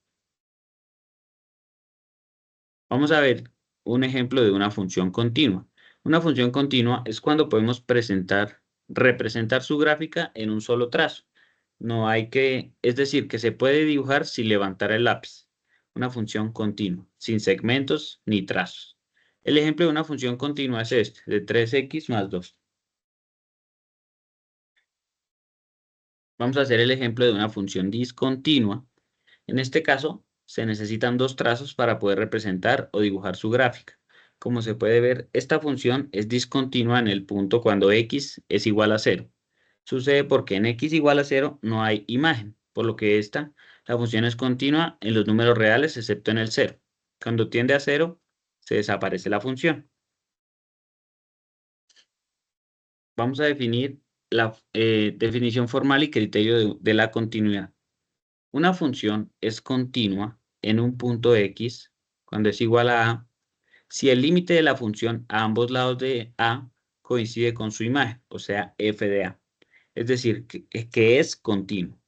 Vamos a ver un ejemplo de una función continua. Una función continua es cuando podemos representar su gráfica en un solo trazo. no hay que, es decir, que se puede dibujar sin levantar el lápiz. Una función continua, sin segmentos ni trazos. El ejemplo de una función continua es este, de 3x más 2. Vamos a hacer el ejemplo de una función discontinua. En este caso, se necesitan dos trazos para poder representar o dibujar su gráfica. Como se puede ver, esta función es discontinua en el punto cuando x es igual a 0. Sucede porque en x igual a 0 no hay imagen, por lo que la función es continua en los números reales excepto en el 0. Cuando tiende a 0, se desaparece la función. Vamos a definir la definición formal y criterio de la continuidad. Una función es continua en un punto x cuando es igual a a si el límite de la función a ambos lados de a coincide con su imagen, o sea, f de a. Es decir, que es continuo,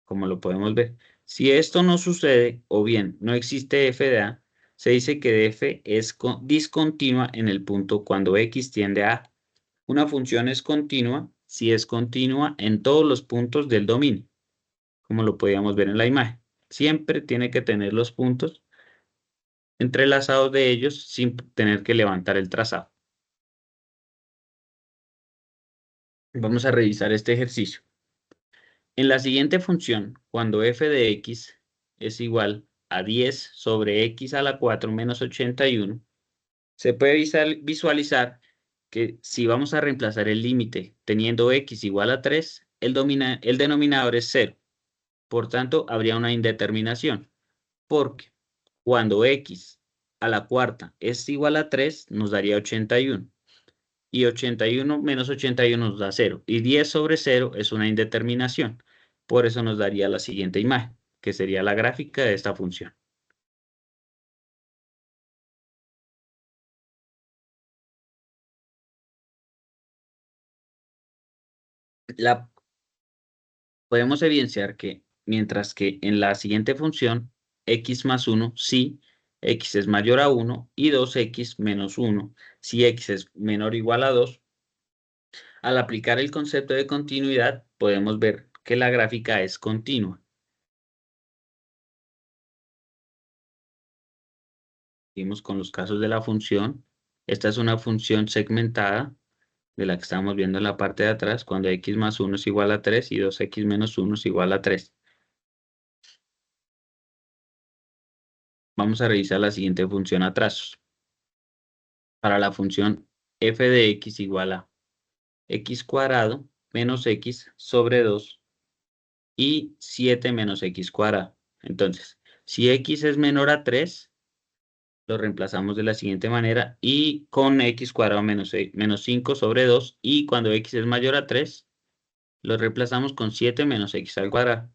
como lo podemos ver. Si esto no sucede, o bien no existe f de a, se dice que f es discontinua en el punto cuando x tiende a a. Una función es continua si es continua en todos los puntos del dominio, como lo podíamos ver en la imagen. Siempre tiene que tener los puntos entrelazados de ellos sin tener que levantar el trazado. Vamos a revisar este ejercicio. En la siguiente función, cuando f de x es igual a 10 sobre x a la 4 menos 81, se puede visualizar que si vamos a reemplazar el límite teniendo x igual a 3, el denominador es 0. Por tanto, habría una indeterminación, porque cuando x a la cuarta es igual a 3, nos daría 81. Y 81 menos 81 nos da 0. Y 10 sobre 0 es una indeterminación. Por eso nos daría la siguiente imagen, que sería la gráfica de esta función. Podemos evidenciar que mientras que en la siguiente función, x más 1, si x es mayor a 1 y 2x menos 1, si x es menor o igual a 2, al aplicar el concepto de continuidad, podemos ver que la gráfica es continua. Seguimos con los casos de la función. Esta es una función segmentada de la que estamos viendo en la parte de atrás, cuando x más 1 es igual a 3 y 2x menos 1 es igual a 3. Vamos a revisar la siguiente función a trazos. Para la función f de x igual a x cuadrado menos x sobre 2 y 7 menos x cuadrado. Entonces, si x es menor a 3, lo reemplazamos de la siguiente manera y con x cuadrado menos 5 sobre 2 y cuando x es mayor a 3, lo reemplazamos con 7 menos x al cuadrado.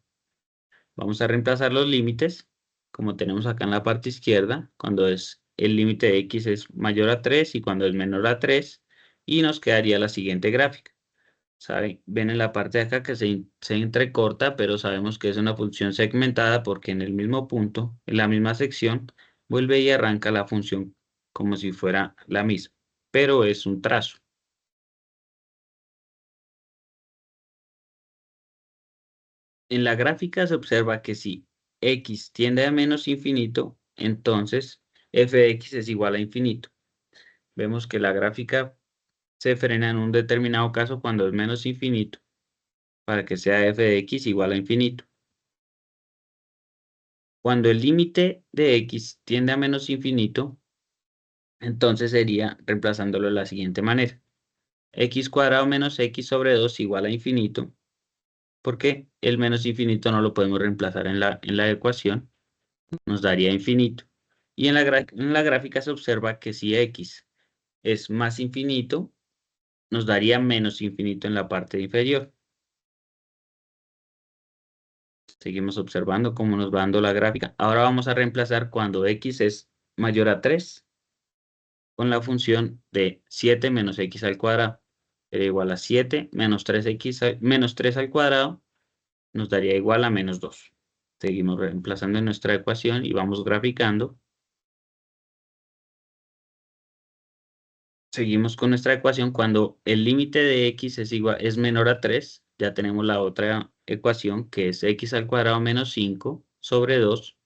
Vamos a reemplazar los límites, como tenemos acá en la parte izquierda, cuando el límite de x es mayor a 3 y cuando es menor a 3, y nos quedaría la siguiente gráfica. Ven en la parte de acá que se entrecorta, pero sabemos que es una función segmentada porque en el mismo punto, en la misma sección, vuelve y arranca la función como si fuera la misma, pero es un trazo. En la gráfica se observa que si x tiende a menos infinito, entonces f de x es igual a infinito. Vemos que la gráfica se frena en un determinado caso cuando es menos infinito, para que sea f de x igual a infinito. Cuando el límite de x tiende a menos infinito, entonces sería reemplazándolo de la siguiente manera. X cuadrado menos x sobre 2 igual a infinito, porque el menos infinito no lo podemos reemplazar en la ecuación, nos daría infinito. Y en la gráfica se observa que si x es más infinito, nos daría menos infinito en la parte inferior. Seguimos observando cómo nos va dando la gráfica. Ahora vamos a reemplazar cuando x es mayor a 3 con la función de 7 menos x al cuadrado. Sería igual a 7 menos 3x menos 3 al cuadrado nos daría igual a menos 2. Seguimos reemplazando en nuestra ecuación y vamos graficando. Seguimos con nuestra ecuación cuando el límite de x es menor a 3, ya tenemos la otra ecuación que es x al cuadrado menos 5 sobre 2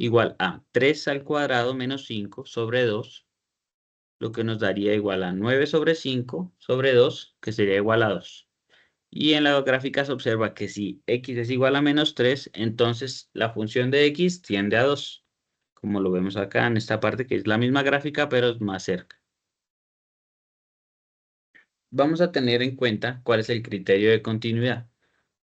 igual a 3 al cuadrado menos 5 sobre 2, lo que nos daría igual a 9 sobre 5 sobre 2, que sería igual a 2. Y en la gráfica se observa que si x es igual a menos 3, entonces la función de x tiende a 2, como lo vemos acá en esta parte, que es la misma gráfica, pero es más cerca. Vamos a tener en cuenta cuál es el criterio de continuidad.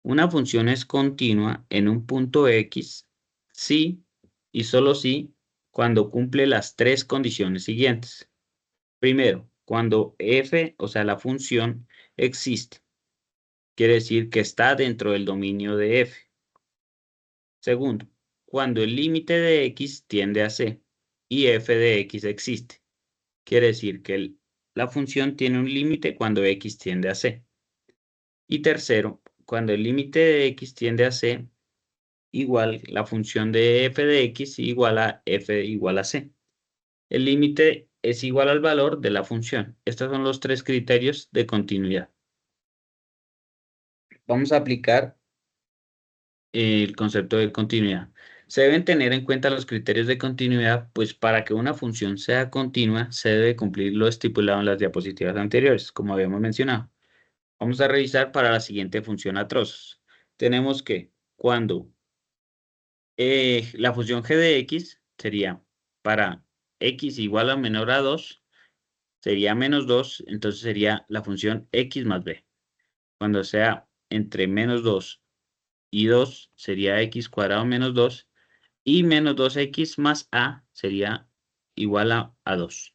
Una función es continua en un punto x si y solo si cuando cumple las tres condiciones siguientes. Primero, cuando f, o sea, la función, existe. Quiere decir que está dentro del dominio de f. Segundo, cuando el límite de x tiende a c y f de x existe. Quiere decir que la función tiene un límite cuando x tiende a c. Y tercero, cuando el límite de x tiende a c, igual la función de f de x igual a f igual a c. El límite es igual al valor de la función. Estos son los tres criterios de continuidad. Vamos a aplicar el concepto de continuidad. Se deben tener en cuenta los criterios de continuidad, pues para que una función sea continua, se debe cumplir lo estipulado en las diapositivas anteriores, como habíamos mencionado. Vamos a revisar para la siguiente función a trozos. Tenemos que cuando la función g de x sería para x igual o menor a 2, sería menos 2, entonces sería la función x más b. Cuando sea entre menos 2 y 2, sería x cuadrado menos 2, y menos 2x más a sería igual a 2.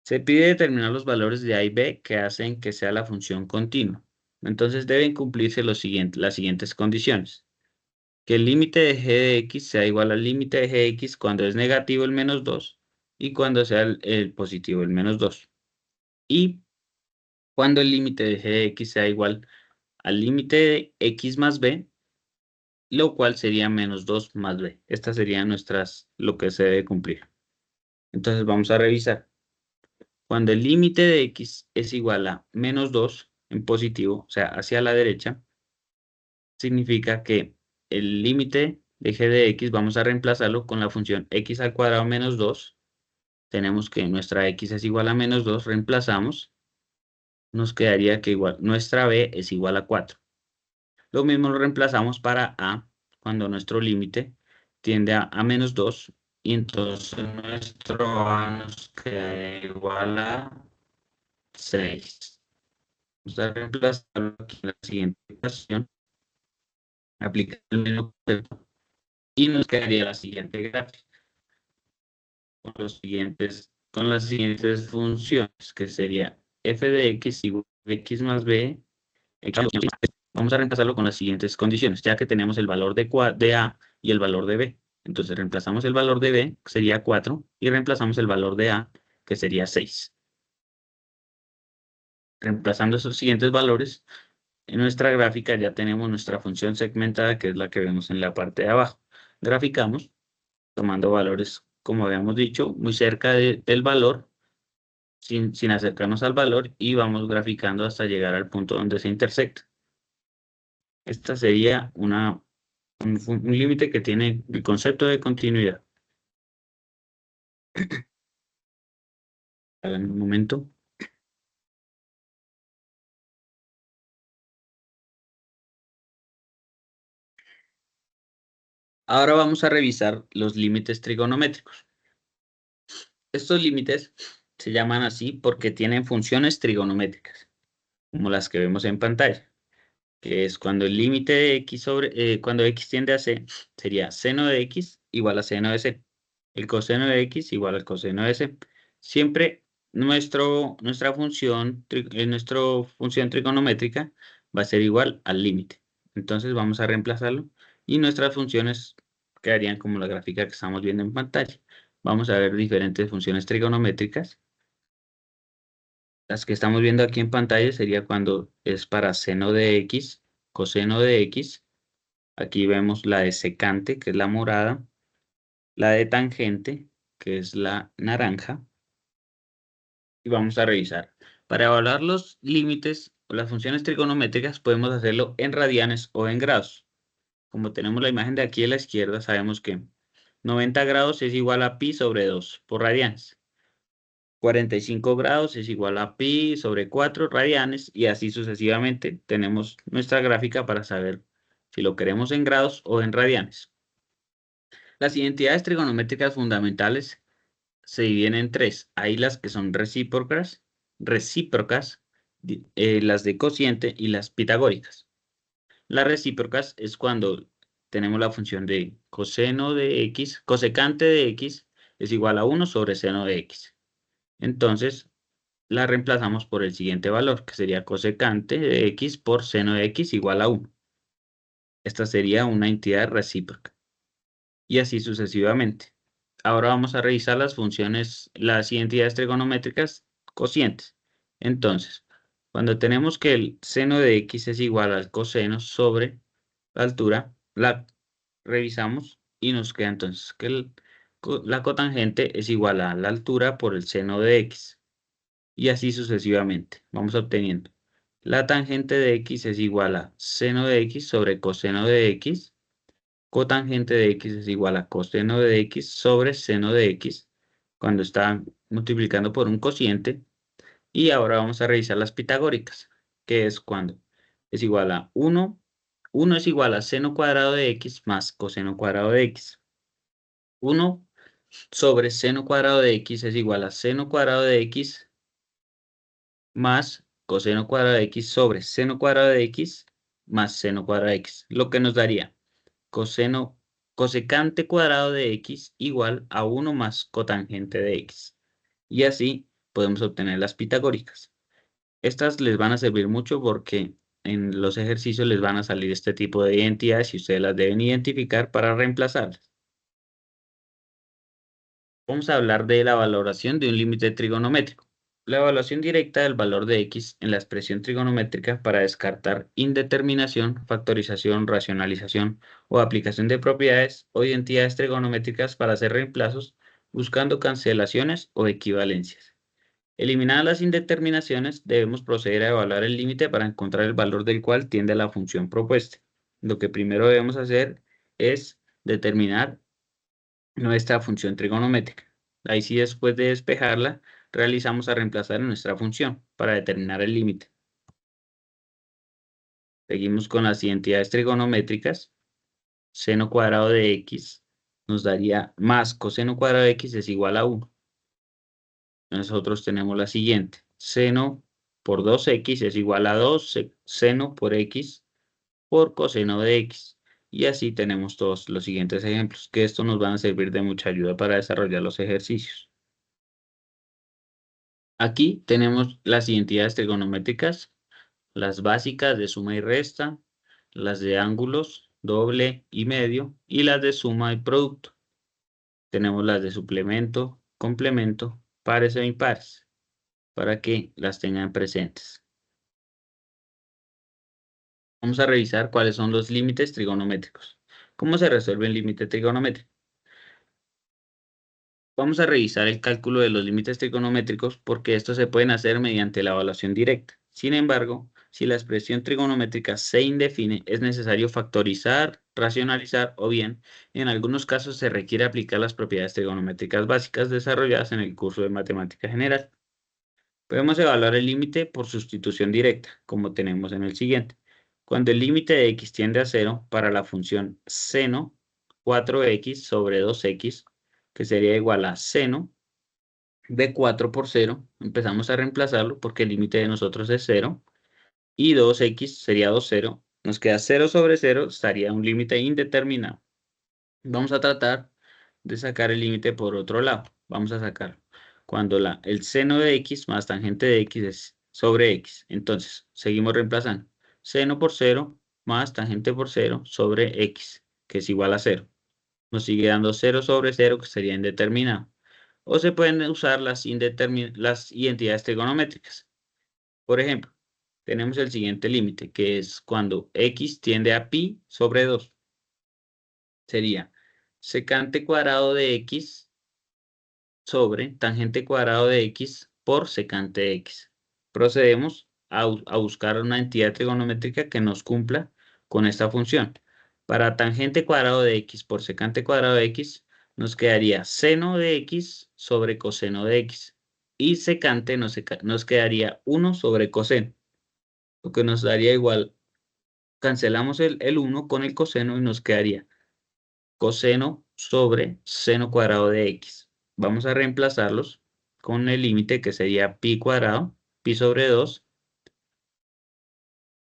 Se pide determinar los valores de a y b que hacen que sea la función continua. Entonces deben cumplirse las siguientes condiciones. Que el límite de g de x sea igual al límite de g de x cuando es negativo el menos 2 y cuando sea el positivo el menos 2. Y cuando el límite de g de x sea igual al límite de x más b, lo cual sería menos 2 más b. Estas serían lo que se debe cumplir. Entonces vamos a revisar. Cuando el límite de x es igual a menos 2 en positivo, o sea, hacia la derecha, significa que el límite de g de x vamos a reemplazarlo con la función x al cuadrado menos 2. Tenemos que nuestra x es igual a menos 2, reemplazamos. Nos quedaría que igual nuestra b es igual a 4. Lo mismo lo reemplazamos para a, cuando nuestro límite tiende a menos 2, y entonces nuestro a nos queda igual a 6. Vamos a reemplazarlo aquí en la siguiente ecuación, aplicar el mismo concepto, y nos quedaría la siguiente gráfica con las siguientes funciones, que sería f de x igual a x más b. Vamos a reemplazarlo con las siguientes condiciones, ya que tenemos el valor de a y el valor de b. Entonces reemplazamos el valor de b, que sería 4, y reemplazamos el valor de a, que sería 6. Reemplazando esos siguientes valores, en nuestra gráfica ya tenemos nuestra función segmentada, que es la que vemos en la parte de abajo. Graficamos, tomando valores, como habíamos dicho, muy cerca del valor, sin acercarnos al valor, y vamos graficando hasta llegar al punto donde se intersecta. Esta sería un límite que tiene el concepto de continuidad. En un momento. Ahora vamos a revisar los límites trigonométricos. Estos límites se llaman así porque tienen funciones trigonométricas, como las que vemos en pantalla, que es cuando el límite de x cuando x tiende a c, sería seno de x igual a seno de c. El coseno de x igual al coseno de c. Siempre nuestra función trigonométrica va a ser igual al límite. Entonces vamos a reemplazarlo y nuestras funciones quedarían como la gráfica que estamos viendo en pantalla. Vamos a ver diferentes funciones trigonométricas. Las que estamos viendo aquí en pantalla sería cuando es para seno de x, coseno de x. Aquí vemos la de secante, que es la morada, la de tangente, que es la naranja. Y vamos a revisar. Para evaluar los límites las funciones trigonométricas podemos hacerlo en radianes o en grados. Como tenemos la imagen de aquí a la izquierda, sabemos que 90 grados es igual a pi sobre 2 por radianes. 45 grados es igual a pi sobre 4 radianes y así sucesivamente. Tenemos nuestra gráfica para saber si lo queremos en grados o en radianes. Las identidades trigonométricas fundamentales se dividen en tres. Hay las que son recíprocas, las de cociente y las pitagóricas. Las recíprocas es cuando tenemos la función de coseno de x, cosecante de x es igual a 1 sobre seno de x. Entonces, la reemplazamos por el siguiente valor, que sería cosecante de x por seno de x igual a 1. Esta sería una entidad recíproca. Y así sucesivamente. Ahora vamos a revisar las funciones, las identidades trigonométricas cocientes. Entonces, cuando tenemos que el seno de x es igual al coseno sobre la altura, la revisamos y nos queda entonces que la cotangente es igual a la altura por el seno de x. Y así sucesivamente. Vamos obteniendo. La tangente de x es igual a seno de x sobre coseno de x. Cotangente de x es igual a coseno de x sobre seno de x cuando está multiplicando por un cociente. Y ahora vamos a revisar las pitagóricas, que es cuando es igual a 1. 1 es igual a seno cuadrado de x más coseno cuadrado de x. 1 sobre seno cuadrado de x es igual a seno cuadrado de x más coseno cuadrado de x sobre seno cuadrado de x más seno cuadrado de x, lo que nos daría cosecante cuadrado de x igual a 1 más cotangente de x. Y así podemos obtener las pitagóricas. Estas les van a servir mucho porque en los ejercicios les van a salir este tipo de identidades y ustedes las deben identificar para reemplazarlas. Vamos a hablar de la valoración de un límite trigonométrico. La evaluación directa del valor de x en la expresión trigonométrica para descartar indeterminación, factorización, racionalización o aplicación de propiedades o identidades trigonométricas para hacer reemplazos buscando cancelaciones o equivalencias. Eliminadas las indeterminaciones, debemos proceder a evaluar el límite para encontrar el valor del cual tiende la función propuesta. Lo que primero debemos hacer es determinar nuestra función trigonométrica. Ahí sí, después de despejarla, realizamos a reemplazar en nuestra función para determinar el límite. Seguimos con las identidades trigonométricas. Seno cuadrado de x nos daría más coseno cuadrado de x es igual a 1. Nosotros tenemos la siguiente. Seno por 2x es igual a 2 seno por x por coseno de x. Y así tenemos todos los siguientes ejemplos, que estos nos van a servir de mucha ayuda para desarrollar los ejercicios. Aquí tenemos las identidades trigonométricas, las básicas de suma y resta, las de ángulos, doble y medio, y las de suma y producto. Tenemos las de suplemento, complemento, pares e impares, para que las tengan presentes. Vamos a revisar cuáles son los límites trigonométricos. ¿Cómo se resuelve el límite trigonométrico? Vamos a revisar el cálculo de los límites trigonométricos porque estos se pueden hacer mediante la evaluación directa. Sin embargo, si la expresión trigonométrica se indefine, es necesario factorizar, racionalizar o bien, en algunos casos se requiere aplicar las propiedades trigonométricas básicas desarrolladas en el curso de matemática general. Podemos evaluar el límite por sustitución directa, como tenemos en el siguiente. Cuando el límite de x tiende a 0 para la función seno 4x sobre 2x, que sería igual a seno de 4 por 0, empezamos a reemplazarlo porque el límite de nosotros es 0, y 2x sería 2, 0, nos queda 0 sobre 0, estaría un límite indeterminado. Vamos a tratar de sacar el límite por otro lado. Vamos a sacar cuando el seno de x más tangente de x es sobre x. Entonces, seguimos reemplazando. Seno por 0 más tangente por 0 sobre x, que es igual a 0. Nos sigue dando 0 sobre 0, que sería indeterminado. O se pueden usar las identidades trigonométricas. Por ejemplo, tenemos el siguiente límite, que es cuando x tiende a pi sobre 2. Sería secante cuadrado de x sobre tangente cuadrado de x por secante de x. Procedemos a buscar una entidad trigonométrica que nos cumpla con esta función. Para tangente cuadrado de x por secante cuadrado de x, nos quedaría seno de x sobre coseno de x. Y secante nos quedaría 1 sobre coseno. Lo que nos daría igual, cancelamos el 1 con el coseno y nos quedaría coseno sobre seno cuadrado de x. Vamos a reemplazarlos con el límite que sería pi cuadrado, pi sobre 2.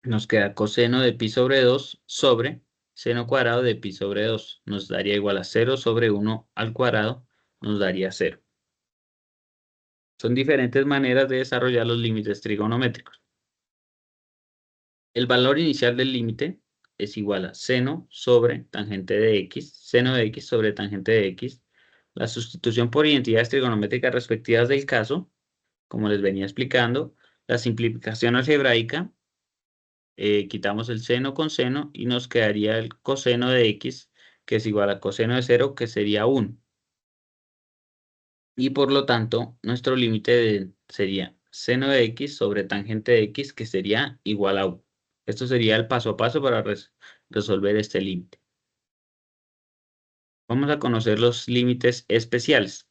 Nos queda coseno de pi sobre 2 sobre seno cuadrado de pi sobre 2. Nos daría igual a 0 sobre 1 al cuadrado, nos daría 0. Son diferentes maneras de desarrollar los límites trigonométricos. El valor inicial del límite es igual a seno sobre tangente de x, seno de x sobre tangente de x. La sustitución por identidades trigonométricas respectivas del caso, como les venía explicando. La simplificación algebraica, quitamos el seno con seno y nos quedaría el coseno de x, que es igual a coseno de 0, que sería 1. Y por lo tanto, nuestro límite sería seno de x sobre tangente de x, que sería igual a 1. Esto sería el paso a paso para resolver este límite. Vamos a conocer los límites especiales,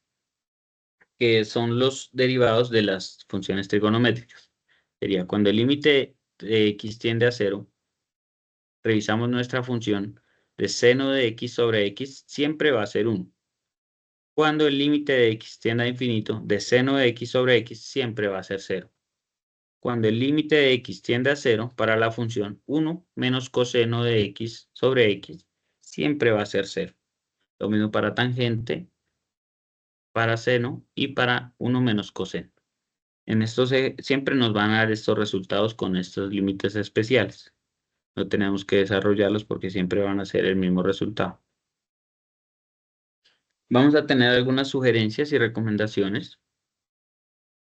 que son los derivados de las funciones trigonométricas. Sería cuando el límite de x tiende a 0, revisamos nuestra función de seno de x sobre x, siempre va a ser 1. Cuando el límite de x tiende a infinito, de seno de x sobre x, siempre va a ser 0. Cuando el límite de x tiende a 0, para la función 1 menos coseno de x sobre x, siempre va a ser 0. Lo mismo para tangente, para seno y para 1 menos coseno. En estos siempre nos van a dar estos resultados con estos límites especiales. No tenemos que desarrollarlos porque siempre van a ser el mismo resultado. Vamos a tener algunas sugerencias y recomendaciones.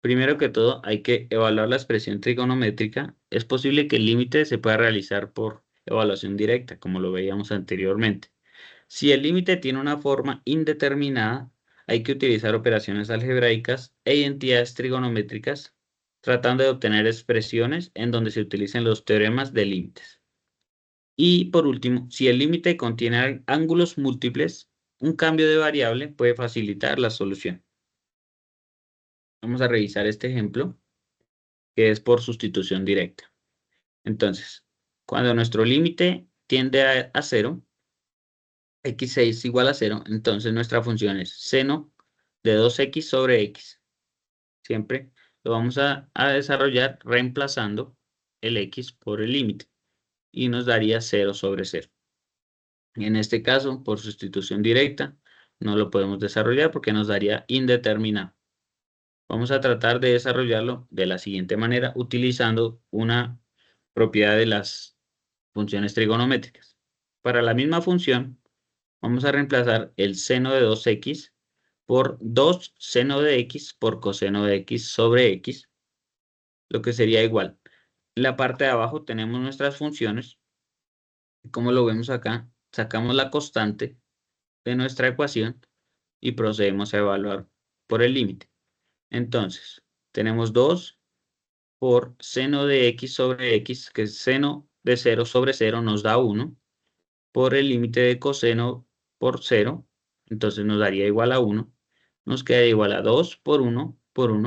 Primero que todo, hay que evaluar la expresión trigonométrica. Es posible que el límite se pueda realizar por evaluación directa, como lo veíamos anteriormente. Si el límite tiene una forma indeterminada, hay que utilizar operaciones algebraicas e identidades trigonométricas, tratando de obtener expresiones en donde se utilicen los teoremas de límites. Y por último, si el límite contiene ángulos múltiples, un cambio de variable puede facilitar la solución. Vamos a revisar este ejemplo, que es por sustitución directa. Entonces, cuando nuestro límite tiende a 0, x6 es igual a 0, entonces nuestra función es seno de 2x sobre x. Siempre lo vamos a desarrollar reemplazando el x por el límite y nos daría 0 sobre 0. En este caso, por sustitución directa, no lo podemos desarrollar porque nos daría indeterminado. Vamos a tratar de desarrollarlo de la siguiente manera, utilizando una propiedad de las funciones trigonométricas. Para la misma función, vamos a reemplazar el seno de 2x por 2 seno de x por coseno de x sobre x, lo que sería igual. En la parte de abajo tenemos nuestras funciones. Como lo vemos acá, sacamos la constante de nuestra ecuación y procedemos a evaluar por el límite. Entonces, tenemos 2 por seno de x sobre x, que es seno de 0 sobre 0 nos da 1, por el límite de coseno por 0, entonces nos daría igual a 1, nos quedaría igual a 2 por 1,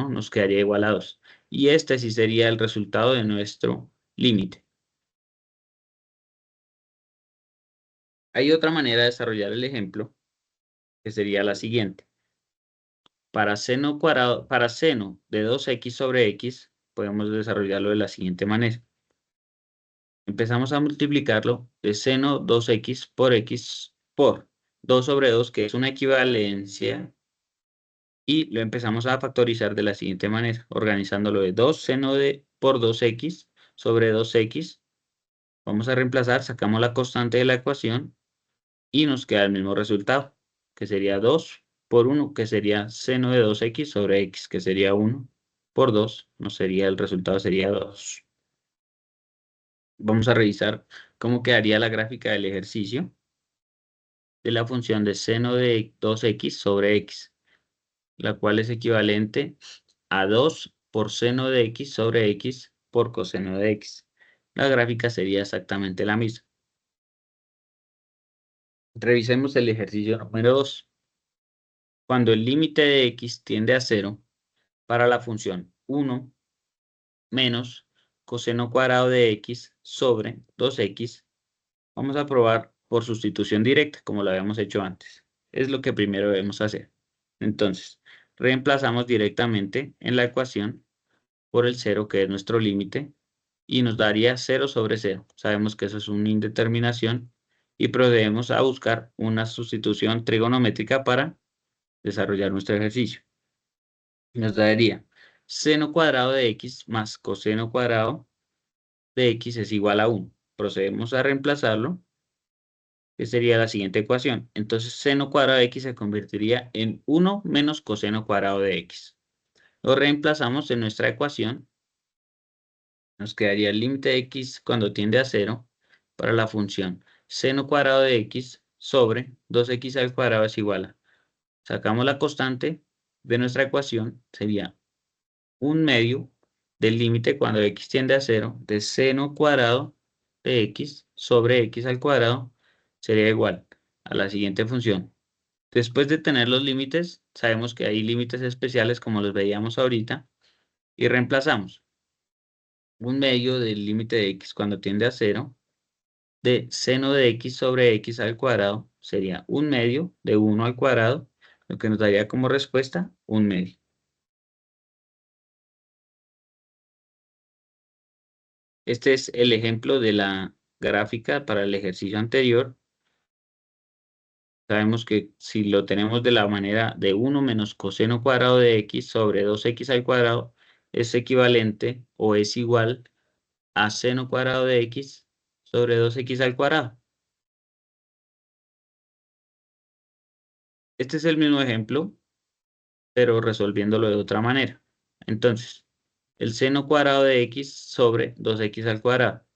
nos quedaría igual a 2. Y este sí sería el resultado de nuestro límite. Hay otra manera de desarrollar el ejemplo, que sería la siguiente. Para seno de 2x sobre x, podemos desarrollarlo de la siguiente manera. Empezamos a multiplicarlo de seno 2x por x por 2 sobre 2, que es una equivalencia, y lo empezamos a factorizar de la siguiente manera, organizándolo de 2 seno por 2x sobre 2x. Vamos a reemplazar, sacamos la constante de la ecuación y nos queda el mismo resultado, que sería 2 por 1, que sería seno de 2x sobre x, que sería 1 por 2, el resultado sería 2. Vamos a revisar cómo quedaría la gráfica del ejercicio de la función de seno de 2x sobre x, la cual es equivalente a 2 por seno de x sobre x por coseno de x. La gráfica sería exactamente la misma. Revisemos el ejercicio número 2. Cuando el límite de x tiende a 0, para la función 1 menos coseno cuadrado de x sobre 2x, vamos a probar por sustitución directa, como lo habíamos hecho antes. Es lo que primero debemos hacer. Entonces, reemplazamos directamente en la ecuación por el 0, que es nuestro límite, y nos daría 0 sobre 0. Sabemos que eso es una indeterminación y procedemos a buscar una sustitución trigonométrica para desarrollar nuestro ejercicio. Nos daría seno cuadrado de x más coseno cuadrado de x es igual a 1. Procedemos a reemplazarlo, que sería la siguiente ecuación. Entonces, seno cuadrado de x se convertiría en 1 menos coseno cuadrado de x. Lo reemplazamos en nuestra ecuación. Nos quedaría el límite de x cuando tiende a 0 para la función seno cuadrado de x sobre 2x al cuadrado es igual a. Sacamos la constante de nuestra ecuación, sería 1/2 del límite cuando x tiende a 0 de seno cuadrado de x sobre x al cuadrado sería igual a la siguiente función. Después de tener los límites, sabemos que hay límites especiales como los veíamos ahorita y reemplazamos 1/2 del límite de x cuando tiende a 0 de seno de x sobre x al cuadrado sería 1/2 de 1 al cuadrado, lo que nos daría como respuesta 1/2. Este es el ejemplo de la gráfica para el ejercicio anterior. Sabemos que si lo tenemos de la manera de 1 menos coseno cuadrado de x sobre 2x al cuadrado es equivalente o es igual a seno cuadrado de x sobre 2x al cuadrado. Este es el mismo ejemplo, pero resolviéndolo de otra manera. Entonces, el seno cuadrado de x sobre 2x al cuadrado.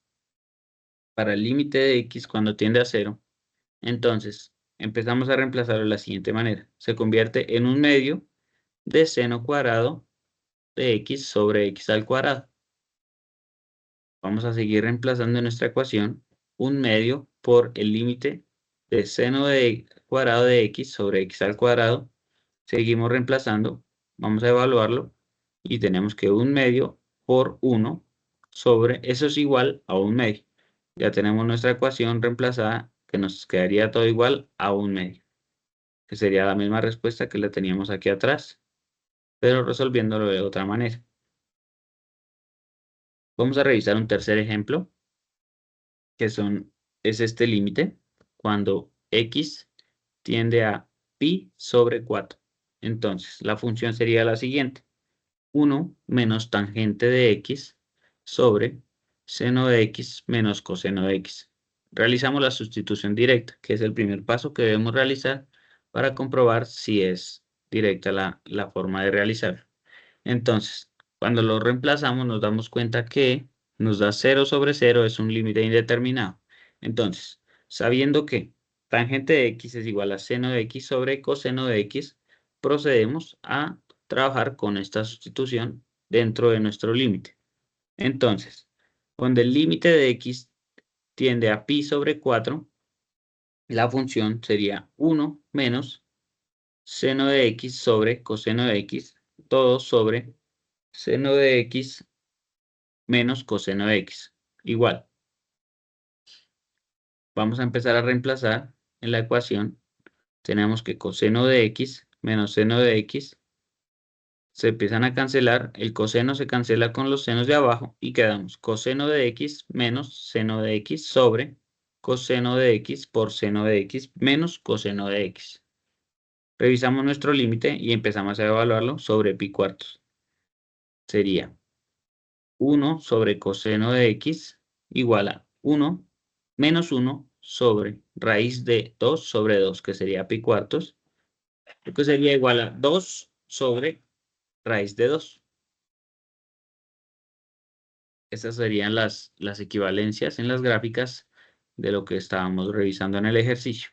Para el límite de x cuando tiende a 0, entonces empezamos a reemplazarlo de la siguiente manera. Se convierte en 1/2 de seno cuadrado de x sobre x al cuadrado. Vamos a seguir reemplazando en nuestra ecuación 1/2 por el límite de seno de cuadrado de x sobre x al cuadrado. Seguimos reemplazando, vamos a evaluarlo y tenemos que 1/2 por 1 sobre, eso es igual a 1/2. Ya tenemos nuestra ecuación reemplazada que nos quedaría todo igual a 1/2, que sería la misma respuesta que la teníamos aquí atrás, pero resolviéndolo de otra manera. Vamos a revisar un tercer ejemplo, que es este límite, cuando x tiende a pi sobre 4. Entonces, la función sería la siguiente. 1 menos tangente de x sobre seno de x menos coseno de x. Realizamos la sustitución directa, que es el primer paso que debemos realizar para comprobar si es directa la forma de realizarlo. Entonces, cuando lo reemplazamos nos damos cuenta que nos da 0 sobre 0 es un límite indeterminado. Entonces, sabiendo que tangente de x es igual a seno de x sobre coseno de x, procedemos a trabajar con esta sustitución dentro de nuestro límite. Entonces, cuando el límite de x tiende a pi sobre 4, la función sería 1 menos seno de x sobre coseno de x, todo sobre seno de x menos coseno de x, igual. Vamos a empezar a reemplazar en la ecuación. Tenemos que coseno de x menos seno de x se empiezan a cancelar, el coseno se cancela con los senos de abajo y quedamos coseno de x menos seno de x sobre coseno de x por seno de x menos coseno de x. Revisamos nuestro límite y empezamos a evaluarlo sobre pi cuartos. Sería 1 sobre coseno de x igual a 1 menos 1 sobre raíz de 2 sobre 2, que sería pi cuartos, lo que sería igual a 2 sobre raíz de 2. Estas serían las equivalencias en las gráficas de lo que estábamos revisando en el ejercicio.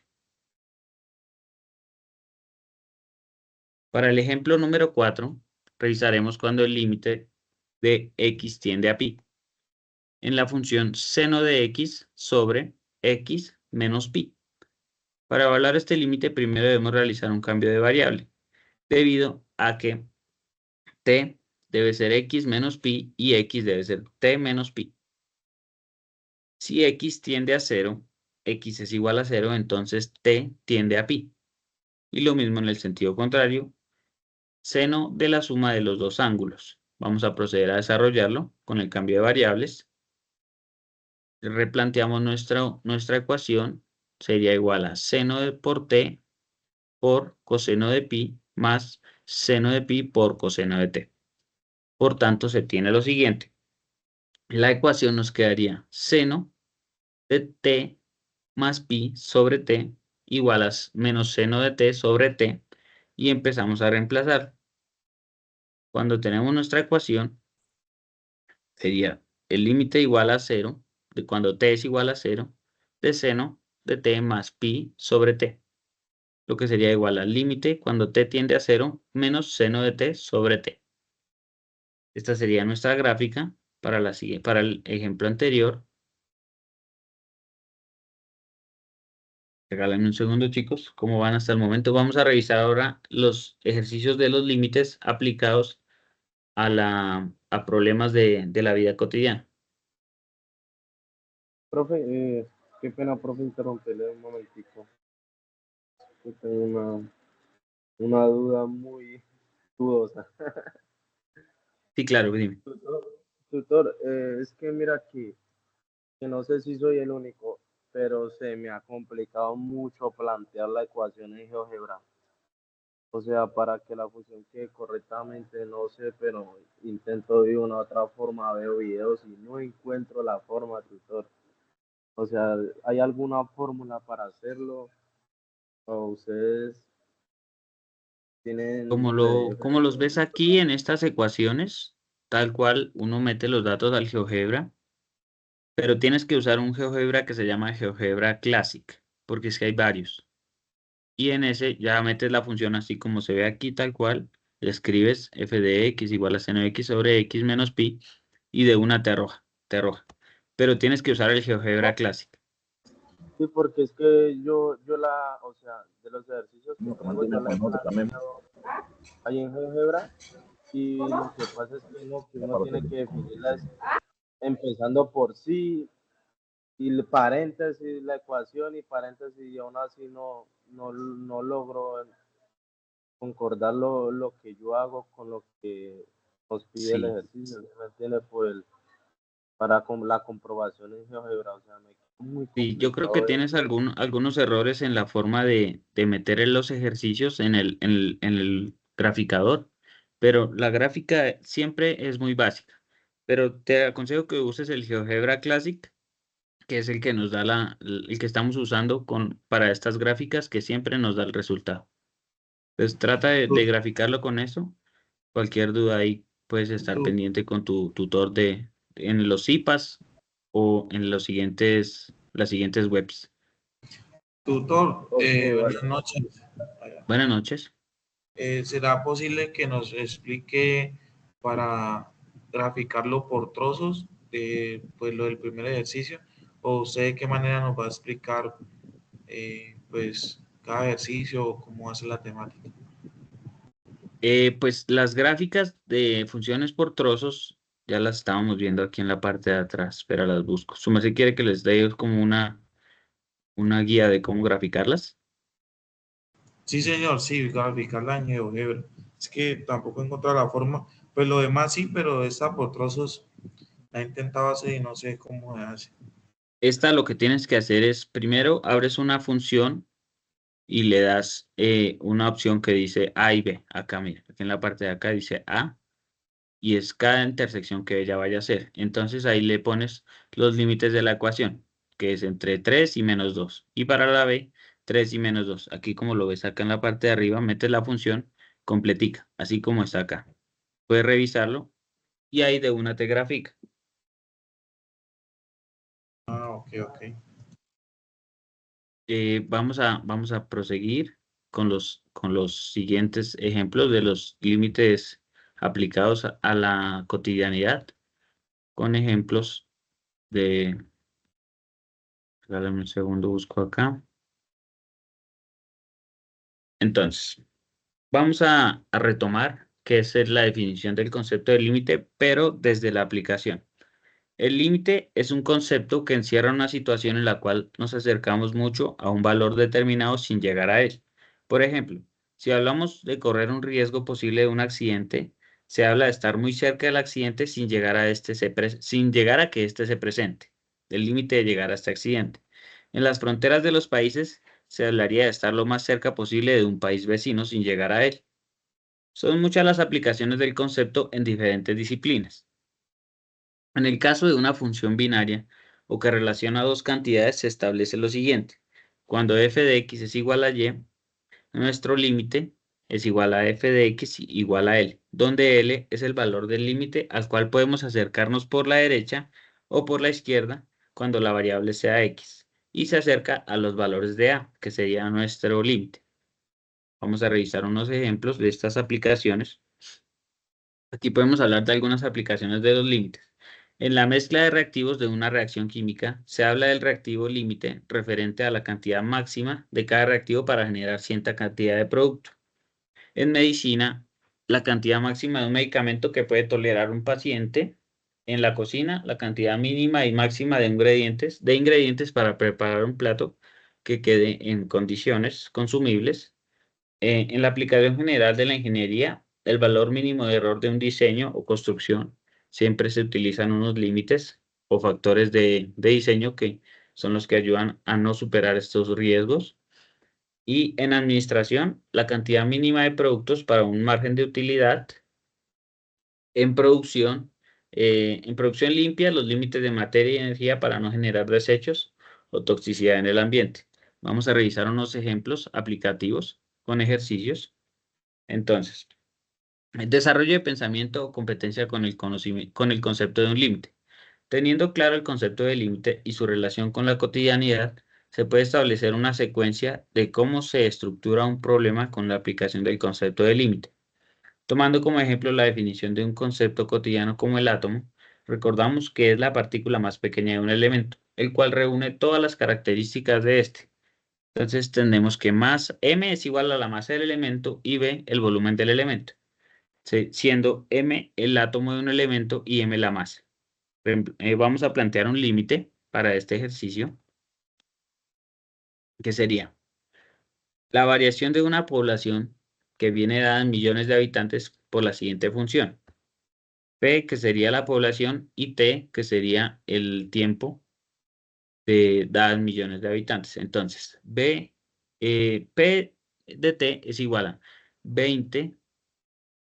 Para el ejemplo número 4, revisaremos cuando el límite de x tiende a pi. en la función seno de x sobre x menos pi. Para evaluar este límite, primero debemos realizar un cambio de variable, debido a que t debe ser x menos pi y x debe ser t menos pi. Si x tiende a 0, x es igual a 0, entonces t tiende a pi. Y lo mismo en el sentido contrario, seno de la suma de los dos ángulos. Vamos a proceder a desarrollarlo con el cambio de variables. Replanteamos nuestra ecuación. Sería igual a seno por t por coseno de pi más seno de pi por coseno de t. Por tanto, se tiene lo siguiente. La ecuación nos quedaría seno de t más pi sobre t igual a menos seno de t sobre t. Y empezamos a reemplazar. Cuando tenemos nuestra ecuación, sería el límite igual a 0, de cuando t es igual a 0, de seno de t más pi sobre t. Lo que sería igual al límite cuando t tiende a 0 menos seno de t sobre t. Esta sería nuestra gráfica para el ejemplo anterior. Regálenme un segundo, chicos. ¿Cómo van hasta el momento? Vamos a revisar ahora los ejercicios de los límites aplicados a problemas de la vida cotidiana. Profe, qué pena, profe, interrumpirle un momentico. Yo tengo una duda muy dudosa. Sí, claro, dime. Tutor, es que mira aquí, que no sé si soy el único, pero se me ha complicado mucho plantear la ecuación en GeoGebra. O sea, para que la función quede correctamente, no sé, pero intento de una u otra forma, veo videos y no encuentro la forma, tutor. O sea, ¿hay alguna fórmula para hacerlo? ¿O ustedes tienen Como los ves aquí en estas ecuaciones, tal cual uno mete los datos al GeoGebra, pero tienes que usar un GeoGebra que se llama GeoGebra Classic, porque es que hay varios. Y en ese ya metes la función así como se ve aquí, tal cual, le escribes f de x igual a seno de x sobre x menos pi, y de una te arroja. Pero tienes que usar el GeoGebra Classic. Sí, porque es que o sea, de los ejercicios que tengo, yo la he planteado ahí en GeoGebra, y lo que pasa es que uno tiene que definirlas empezando por sí, y paréntesis la ecuación y paréntesis, y aún así no logro concordar lo que yo hago con lo que nos pide el Sí. ejercicio, ¿sí me entiende? Para la comprobación en GeoGebra, o sea, me queda muy Sí, yo creo que complicado tienes algunos errores en la forma de meter en los ejercicios en el graficador, pero la gráfica siempre es muy básica. Pero te aconsejo que uses el GeoGebra Classic, que es el que nos da el que estamos usando para estas gráficas, que siempre nos da el resultado. Entonces trata de graficarlo con eso. Cualquier duda ahí puedes estar pendiente con tu tutor en los IPAs o en las siguientes webs. Tutor, vale. buenas noches. Buenas noches. ¿Será posible que nos explique para graficarlo por trozos de pues lo del primer ejercicio? ¿O usted de qué manera nos va a explicar pues cada ejercicio o cómo hace la temática? Pues las gráficas de funciones por trozos ya las estábamos viendo aquí en la parte de atrás, pero las busco. ¿Su merced quiere que les dé como una guía de cómo graficarlas? Sí, señor, sí, graficarla en GeoGebra. Es que tampoco he encontrado la forma. Pues lo demás sí, pero esta por trozos la he intentado hacer y no sé cómo se hace. Esta lo que tienes que hacer es, primero abres una función y le das una opción que dice A y B. Acá, mira, aquí en la parte de acá dice A y es cada intersección que ella vaya a hacer. Entonces ahí le pones los límites de la ecuación, que es entre 3 y menos 2. Y para la B, 3 y menos 2. Aquí como lo ves acá en la parte de arriba, metes la función completica, así como está acá. Puedes revisarlo y ahí de una te grafica. Ah, ok. Vamos a proseguir con los siguientes ejemplos de los límites aplicados a la cotidianidad, con ejemplos Regálame un segundo, busco acá. Entonces, vamos a retomar qué es la definición del concepto de límite, pero desde la aplicación. El límite es un concepto que encierra una situación en la cual nos acercamos mucho a un valor determinado sin llegar a él. Por ejemplo, si hablamos de correr un riesgo posible de un accidente, se habla de estar muy cerca del accidente sin llegar a sin llegar a que éste se presente. El límite de llegar a este accidente. En las fronteras de los países se hablaría de estar lo más cerca posible de un país vecino sin llegar a él. Son muchas las aplicaciones del concepto en diferentes disciplinas. En el caso de una función binaria o que relaciona dos cantidades, se establece lo siguiente. Cuando f de x es igual a y, nuestro límite es igual a f de x igual a L, donde L es el valor del límite al cual podemos acercarnos por la derecha o por la izquierda cuando la variable sea x, y se acerca a los valores de a, que sería nuestro límite. Vamos a revisar unos ejemplos de estas aplicaciones. Aquí podemos hablar de algunas aplicaciones de los límites. En la mezcla de reactivos de una reacción química, se habla del reactivo límite referente a la cantidad máxima de cada reactivo para generar cierta cantidad de producto. En medicina, la cantidad máxima de un medicamento que puede tolerar un paciente. En la cocina, la cantidad mínima y máxima de ingredientes para preparar un plato que quede en condiciones consumibles. En la aplicación general de la ingeniería, el valor mínimo de error de un diseño o construcción, siempre se utilizan unos límites o factores de diseño que son los que ayudan a no superar estos riesgos. Y en administración, la cantidad mínima de productos para un margen de utilidad. En producción limpia, los límites de materia y energía para no generar desechos o toxicidad en el ambiente. Vamos a revisar unos ejemplos aplicativos con ejercicios. Entonces, el desarrollo de pensamiento o competencia con el concepto de un límite. Teniendo claro el concepto de límite y su relación con la cotidianidad, se puede establecer una secuencia de cómo se estructura un problema con la aplicación del concepto de límite. Tomando como ejemplo la definición de un concepto cotidiano como el átomo, recordamos que es la partícula más pequeña de un elemento, el cual reúne todas las características de este. Entonces tenemos que m es igual a la masa del elemento y b el volumen del elemento, siendo m el átomo de un elemento y m la masa. Vamos a plantear un límite para este ejercicio, que sería la variación de una población que viene dada en millones de habitantes por la siguiente función. P, que sería la población, y T, que sería el tiempo dada en millones de habitantes. Entonces, P de T es igual a 20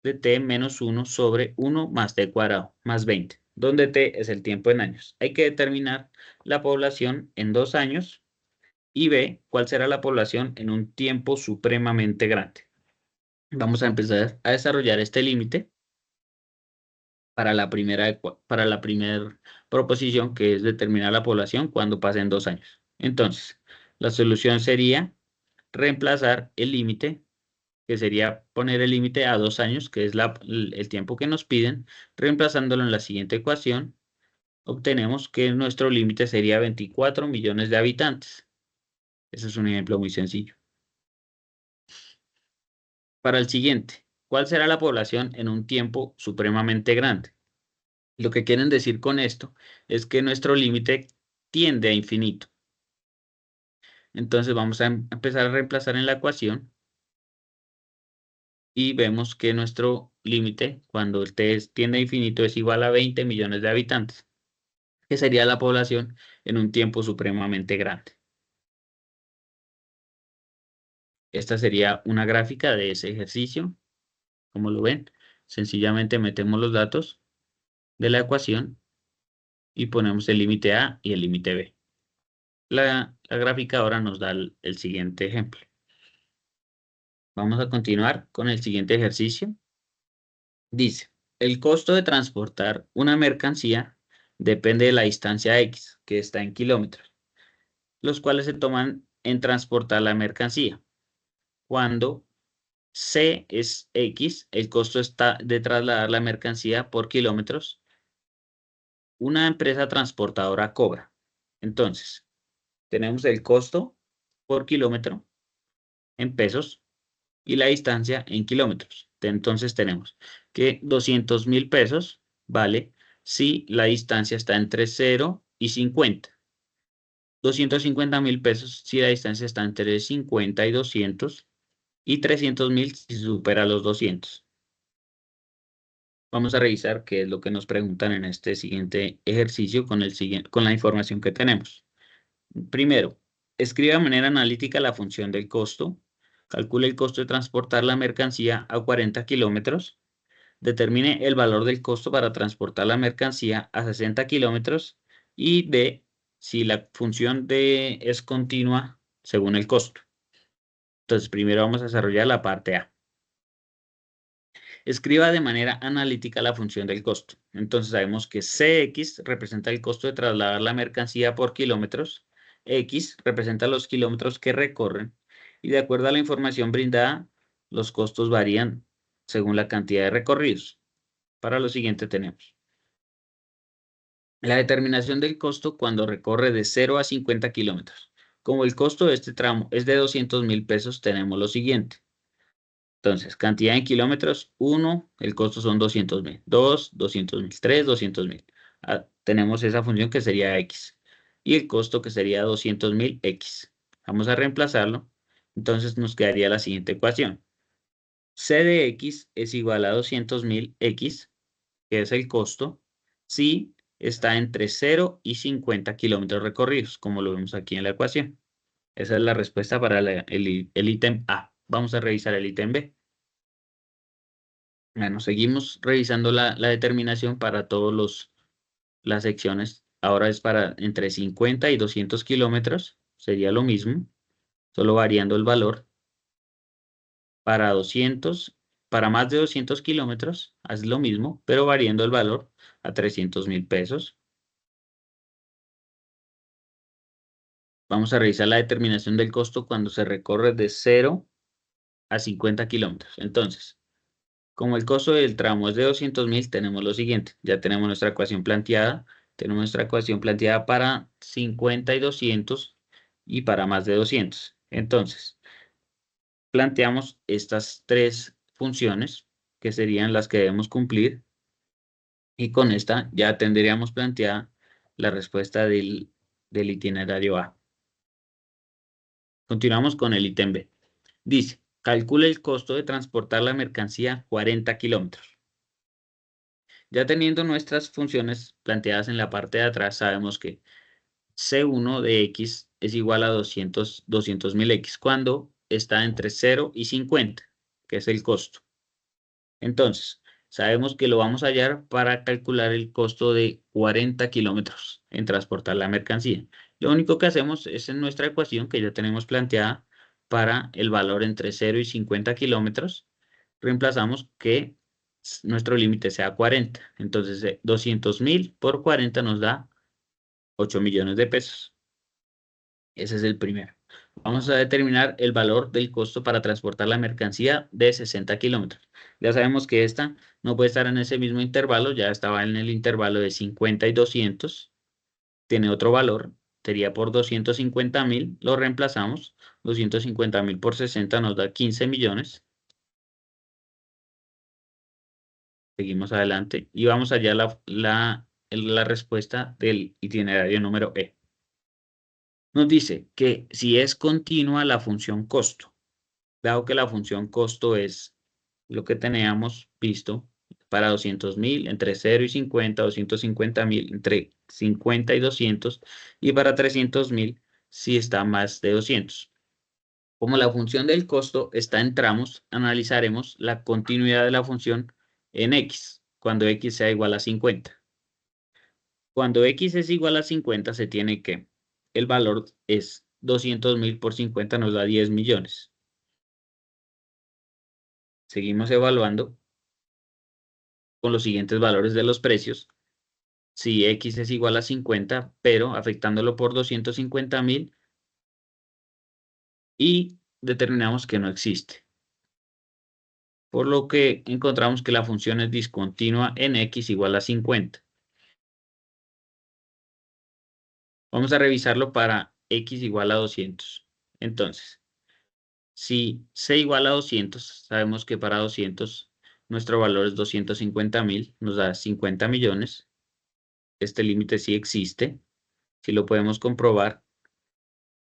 de T menos 1 sobre 1 más T cuadrado, más 20, donde T es el tiempo en años. Hay que determinar la población en 2 años y B, cuál será la población en un tiempo supremamente grande. Vamos a empezar a desarrollar este límite para la primera proposición, que es determinar la población cuando pasen 2 años. Entonces, la solución sería reemplazar el límite, que sería poner el límite a 2 años, que es el tiempo que nos piden. Reemplazándolo en la siguiente ecuación, obtenemos que nuestro límite sería 24 millones de habitantes. Ese es un ejemplo muy sencillo. Para el siguiente, ¿cuál será la población en un tiempo supremamente grande? Lo que quieren decir con esto es que nuestro límite tiende a infinito. Entonces vamos a empezar a reemplazar en la ecuación y vemos que nuestro límite, cuando el t tiende a infinito, es igual a 20 millones de habitantes, que sería la población en un tiempo supremamente grande. Esta sería una gráfica de ese ejercicio. Como lo ven, sencillamente metemos los datos de la ecuación y ponemos el límite A y el límite B. La gráfica ahora nos da el siguiente ejemplo. Vamos a continuar con el siguiente ejercicio. Dice, el costo de transportar una mercancía depende de la distancia X, que está en kilómetros, los cuales se toman en transportar la mercancía. Cuando C es X, el costo está de trasladar la mercancía por kilómetros una empresa transportadora cobra. Entonces, tenemos el costo por kilómetro en pesos y la distancia en kilómetros. Entonces tenemos que 200.000 pesos vale si la distancia está entre 0 y 50. 250.000 pesos si la distancia está entre 50 y 200 y 300.000 si supera los 200. Vamos a revisar qué es lo que nos preguntan en este siguiente ejercicio con la información que tenemos. Primero, escribe de manera analítica la función del costo. Calcule el costo de transportar la mercancía a 40 kilómetros. Determine el valor del costo para transportar la mercancía a 60 kilómetros. Y B, si la función es continua según el costo. Entonces, primero vamos a desarrollar la parte A. Escriba de manera analítica la función del costo. Entonces sabemos que CX representa el costo de trasladar la mercancía por kilómetros, X representa los kilómetros que recorren y de acuerdo a la información brindada, los costos varían según la cantidad de recorridos. Para lo siguiente tenemos la determinación del costo cuando recorre de 0 a 50 kilómetros. Como el costo de este tramo es de 200.000 pesos, tenemos lo siguiente. Entonces, cantidad en kilómetros, 1, el costo son 200.000, 2, 200.000, 3, 200.000. Tenemos esa función que sería X. Y el costo que sería 200.000 X. Vamos a reemplazarlo. Entonces nos quedaría la siguiente ecuación. C de X es igual a 200.000 X, que es el costo, si está entre 0 y 50 kilómetros recorridos, como lo vemos aquí en la ecuación. Esa es la respuesta para el ítem A. Vamos a revisar el ítem B. Bueno, seguimos revisando la determinación para todas las secciones. Ahora es para entre 50 y 200 kilómetros. Sería lo mismo, solo variando el valor. Para más de 200 kilómetros, es lo mismo, pero variando el valor a 300.000 pesos. Vamos a revisar la determinación del costo cuando se recorre de 0 a 50 kilómetros. Entonces, como el costo del tramo es de 200.000, tenemos lo siguiente. Ya tenemos nuestra ecuación planteada. Tenemos nuestra ecuación planteada para 50 y 200 y para más de 200. Entonces, planteamos estas tres funciones que serían las que debemos cumplir. Y con esta ya tendríamos planteada la respuesta del itinerario A. Continuamos con el ítem B. Dice, calcule el costo de transportar la mercancía 40 kilómetros. Ya teniendo nuestras funciones planteadas en la parte de atrás, sabemos que C1 de X es igual a 200.000 X cuando está entre 0 y 50, que es el costo. Entonces, sabemos que lo vamos a hallar para calcular el costo de 40 kilómetros en transportar la mercancía. Lo único que hacemos es en nuestra ecuación que ya tenemos planteada para el valor entre 0 y 50 kilómetros, reemplazamos que nuestro límite sea 40. Entonces, 200.000 por 40 nos da 8 millones de pesos. Ese es el primero. Vamos a determinar el valor del costo para transportar la mercancía de 60 kilómetros. Ya sabemos que esta no puede estar en ese mismo intervalo, ya estaba en el intervalo de 50 y 200. Tiene otro valor, sería por 250.000, lo reemplazamos. 250.000 por 60 nos da 15 millones. Seguimos adelante y vamos allá a la respuesta del itinerario número E. Nos dice que si es continua la función costo, dado que la función costo es lo que teníamos visto para 200.000 entre 0 y 50, 250.000 entre 50 y 200 y para 300.000 si está más de 200. Como la función del costo está en tramos, analizaremos la continuidad de la función en X, cuando X sea igual a 50. Cuando X es igual a 50, se tiene que, el valor es 200.000 por 50 nos da 10 millones. Seguimos evaluando con los siguientes valores de los precios. Si X es igual a 50, pero afectándolo por 250.000 y determinamos que no existe. Por lo que encontramos que la función es discontinua en X igual a 50. Vamos a revisarlo para x igual a 200. Entonces, si c igual a 200, sabemos que para 200 nuestro valor es 250.000, nos da 50 millones. Este límite sí existe, sí lo podemos comprobar.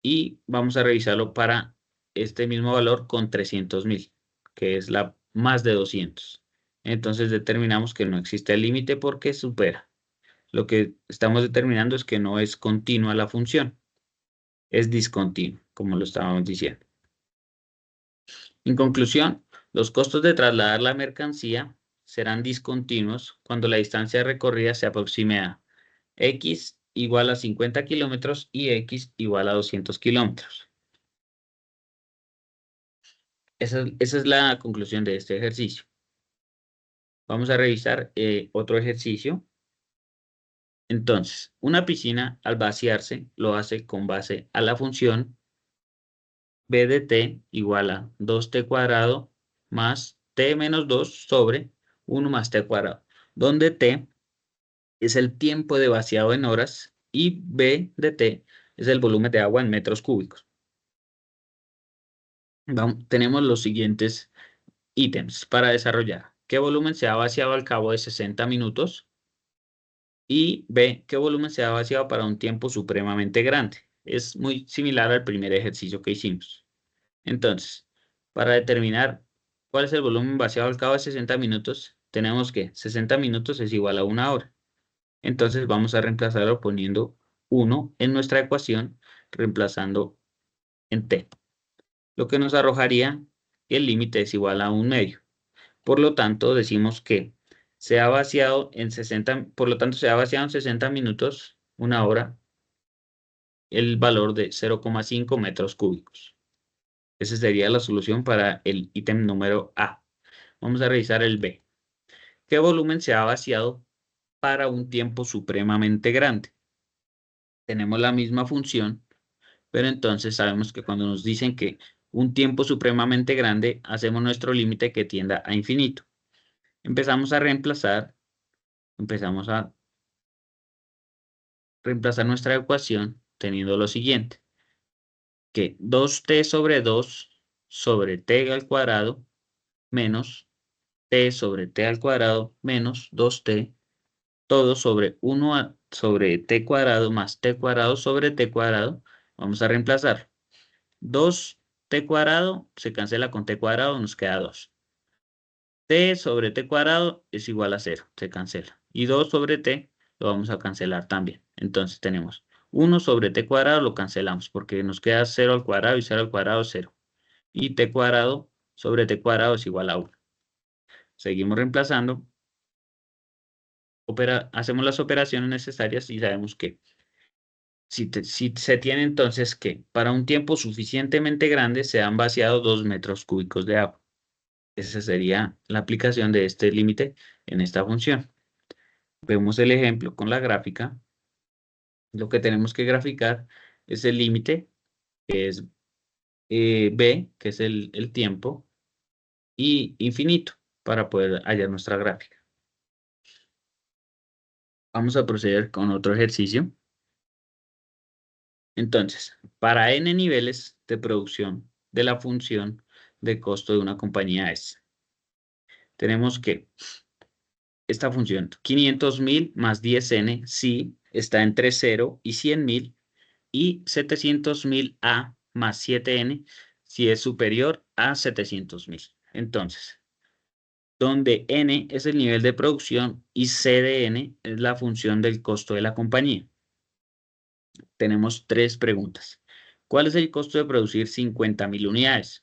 Y vamos a revisarlo para este mismo valor con 300.000, que es la más de 200. Entonces determinamos que no existe el límite porque supera. Lo que estamos determinando es que no es continua la función, es discontinua, como lo estábamos diciendo. En conclusión, los costos de trasladar la mercancía serán discontinuos cuando la distancia recorrida se aproxime a x igual a 50 kilómetros y x igual a 200 kilómetros. Esa es la conclusión de este ejercicio. Vamos a revisar otro ejercicio. Entonces, una piscina al vaciarse lo hace con base a la función b de t igual a 2t cuadrado más t menos 2 sobre 1 más t cuadrado, donde t es el tiempo de vaciado en horas y b de t es el volumen de agua en metros cúbicos. Tenemos los siguientes ítems para desarrollar. ¿Qué volumen se ha vaciado al cabo de 60 minutos? Y B, ¿qué volumen se ha vaciado para un tiempo supremamente grande? Es muy similar al primer ejercicio que hicimos. Entonces, para determinar cuál es el volumen vaciado al cabo de 60 minutos, tenemos que 60 minutos es igual a 1 hora. Entonces vamos a reemplazarlo poniendo 1 en nuestra ecuación, reemplazando en t. Lo que nos arrojaría que el límite es igual a 1 medio. Por lo tanto, decimos que se ha vaciado en 60, por lo tanto, se ha vaciado en 60 minutos, 1 hora, el valor de 0,5 metros cúbicos. Esa sería la solución para el ítem número A. Vamos a revisar el B. ¿Qué volumen se ha vaciado para un tiempo supremamente grande? Tenemos la misma función, pero entonces sabemos que cuando nos dicen que un tiempo supremamente grande, hacemos nuestro límite que tienda a infinito. Empezamos a reemplazar nuestra ecuación teniendo lo siguiente, que 2t sobre 2 sobre t al cuadrado menos t sobre t al cuadrado menos 2t, todo sobre 1 sobre t cuadrado más t cuadrado sobre t cuadrado. Vamos a reemplazar. 2t cuadrado se cancela con t cuadrado, nos queda 2. T sobre t cuadrado es igual a 0, se cancela. Y 2 sobre t lo vamos a cancelar también. Entonces tenemos 1 sobre t cuadrado, lo cancelamos porque nos queda 0 al cuadrado y 0 al cuadrado es 0. Y t cuadrado sobre t cuadrado es igual a 1. Seguimos reemplazando. Hacemos las operaciones necesarias y sabemos que si se tiene entonces que para un tiempo suficientemente grande se han vaciado 2 metros cúbicos de agua. Esa sería la aplicación de este límite en esta función. Vemos el ejemplo con la gráfica. Lo que tenemos que graficar es el límite, que es b, que es el tiempo, y infinito, para poder hallar nuestra gráfica. Vamos a proceder con otro ejercicio. Entonces, para n niveles de producción de la función de costo de una compañía S, tenemos que esta función 500.000 más 10n si está entre 0 y 100.000 y 700.000 A más 7n si es superior a 700.000. Entonces, donde n es el nivel de producción y c de n es la función del costo de la compañía. Tenemos 3 preguntas. ¿Cuál es el costo de producir 50.000 unidades?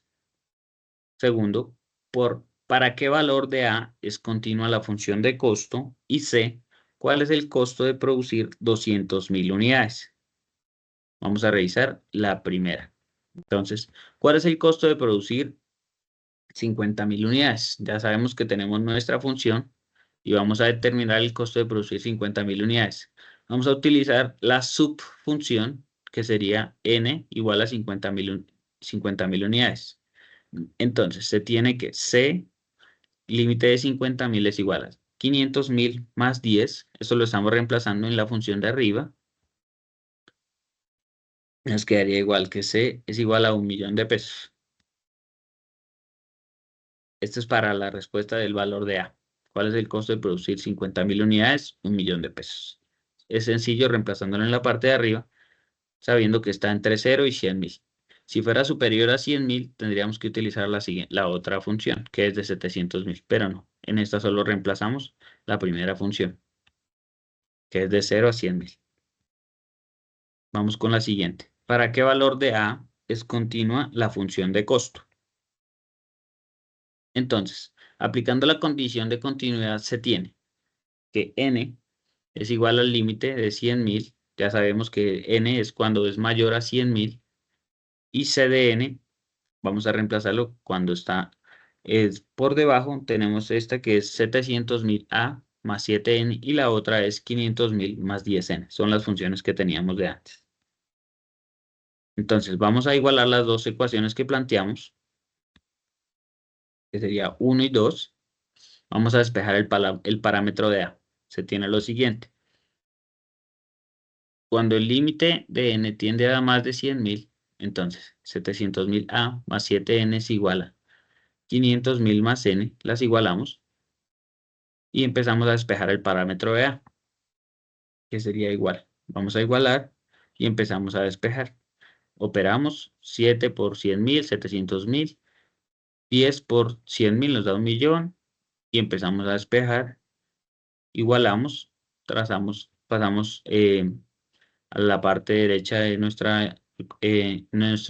Segundo, ¿para qué valor de A es continua la función de costo? Y C, ¿cuál es el costo de producir 200.000 unidades? Vamos a revisar la primera. Entonces, ¿cuál es el costo de producir 50.000 unidades? Ya sabemos que tenemos nuestra función y vamos a determinar el costo de producir 50.000 unidades. Vamos a utilizar la subfunción que sería n igual a 50.000 unidades. Entonces, se tiene que C, límite de 50.000 es igual a 500.000 más 10. Eso lo estamos reemplazando en la función de arriba. nos quedaría igual que C es igual a 1.000.000 de pesos. Esto es para la respuesta del valor de A. ¿Cuál es el costo de producir 50.000 unidades? 1.000.000 de pesos. Es sencillo reemplazándolo en la parte de arriba, sabiendo que está entre 0 y 100.000. Si fuera superior a 100.000, tendríamos que utilizar la otra función, que es de 700.000, pero no. En esta solo reemplazamos la primera función, que es de 0 a 100.000. Vamos con la siguiente. ¿Para qué valor de A es continua la función de costo? Entonces, aplicando la condición de continuidad se tiene que n es igual al límite de 100.000. Ya sabemos que n es cuando es mayor a 100.000. Y c de n, vamos a reemplazarlo cuando está por debajo. Tenemos esta que es 700.000 a más 7n y la otra es 500.000 más 10n. Son las funciones que teníamos de antes. Entonces, vamos a igualar las dos ecuaciones que planteamos, que sería 1 y 2. Vamos a despejar el parámetro de A. Se tiene lo siguiente. Cuando el límite de n tiende a más de 100.000, entonces 700.000 A más 7n es igual a 500.000 más n. Las igualamos y empezamos a despejar el parámetro de A, que sería igual. Vamos a igualar y empezamos a despejar. Operamos 7 por 100.000, 700.000. 10 por 100.000 nos da 1.000.000 y empezamos a despejar. Igualamos, trazamos, pasamos a la parte derecha de nuestro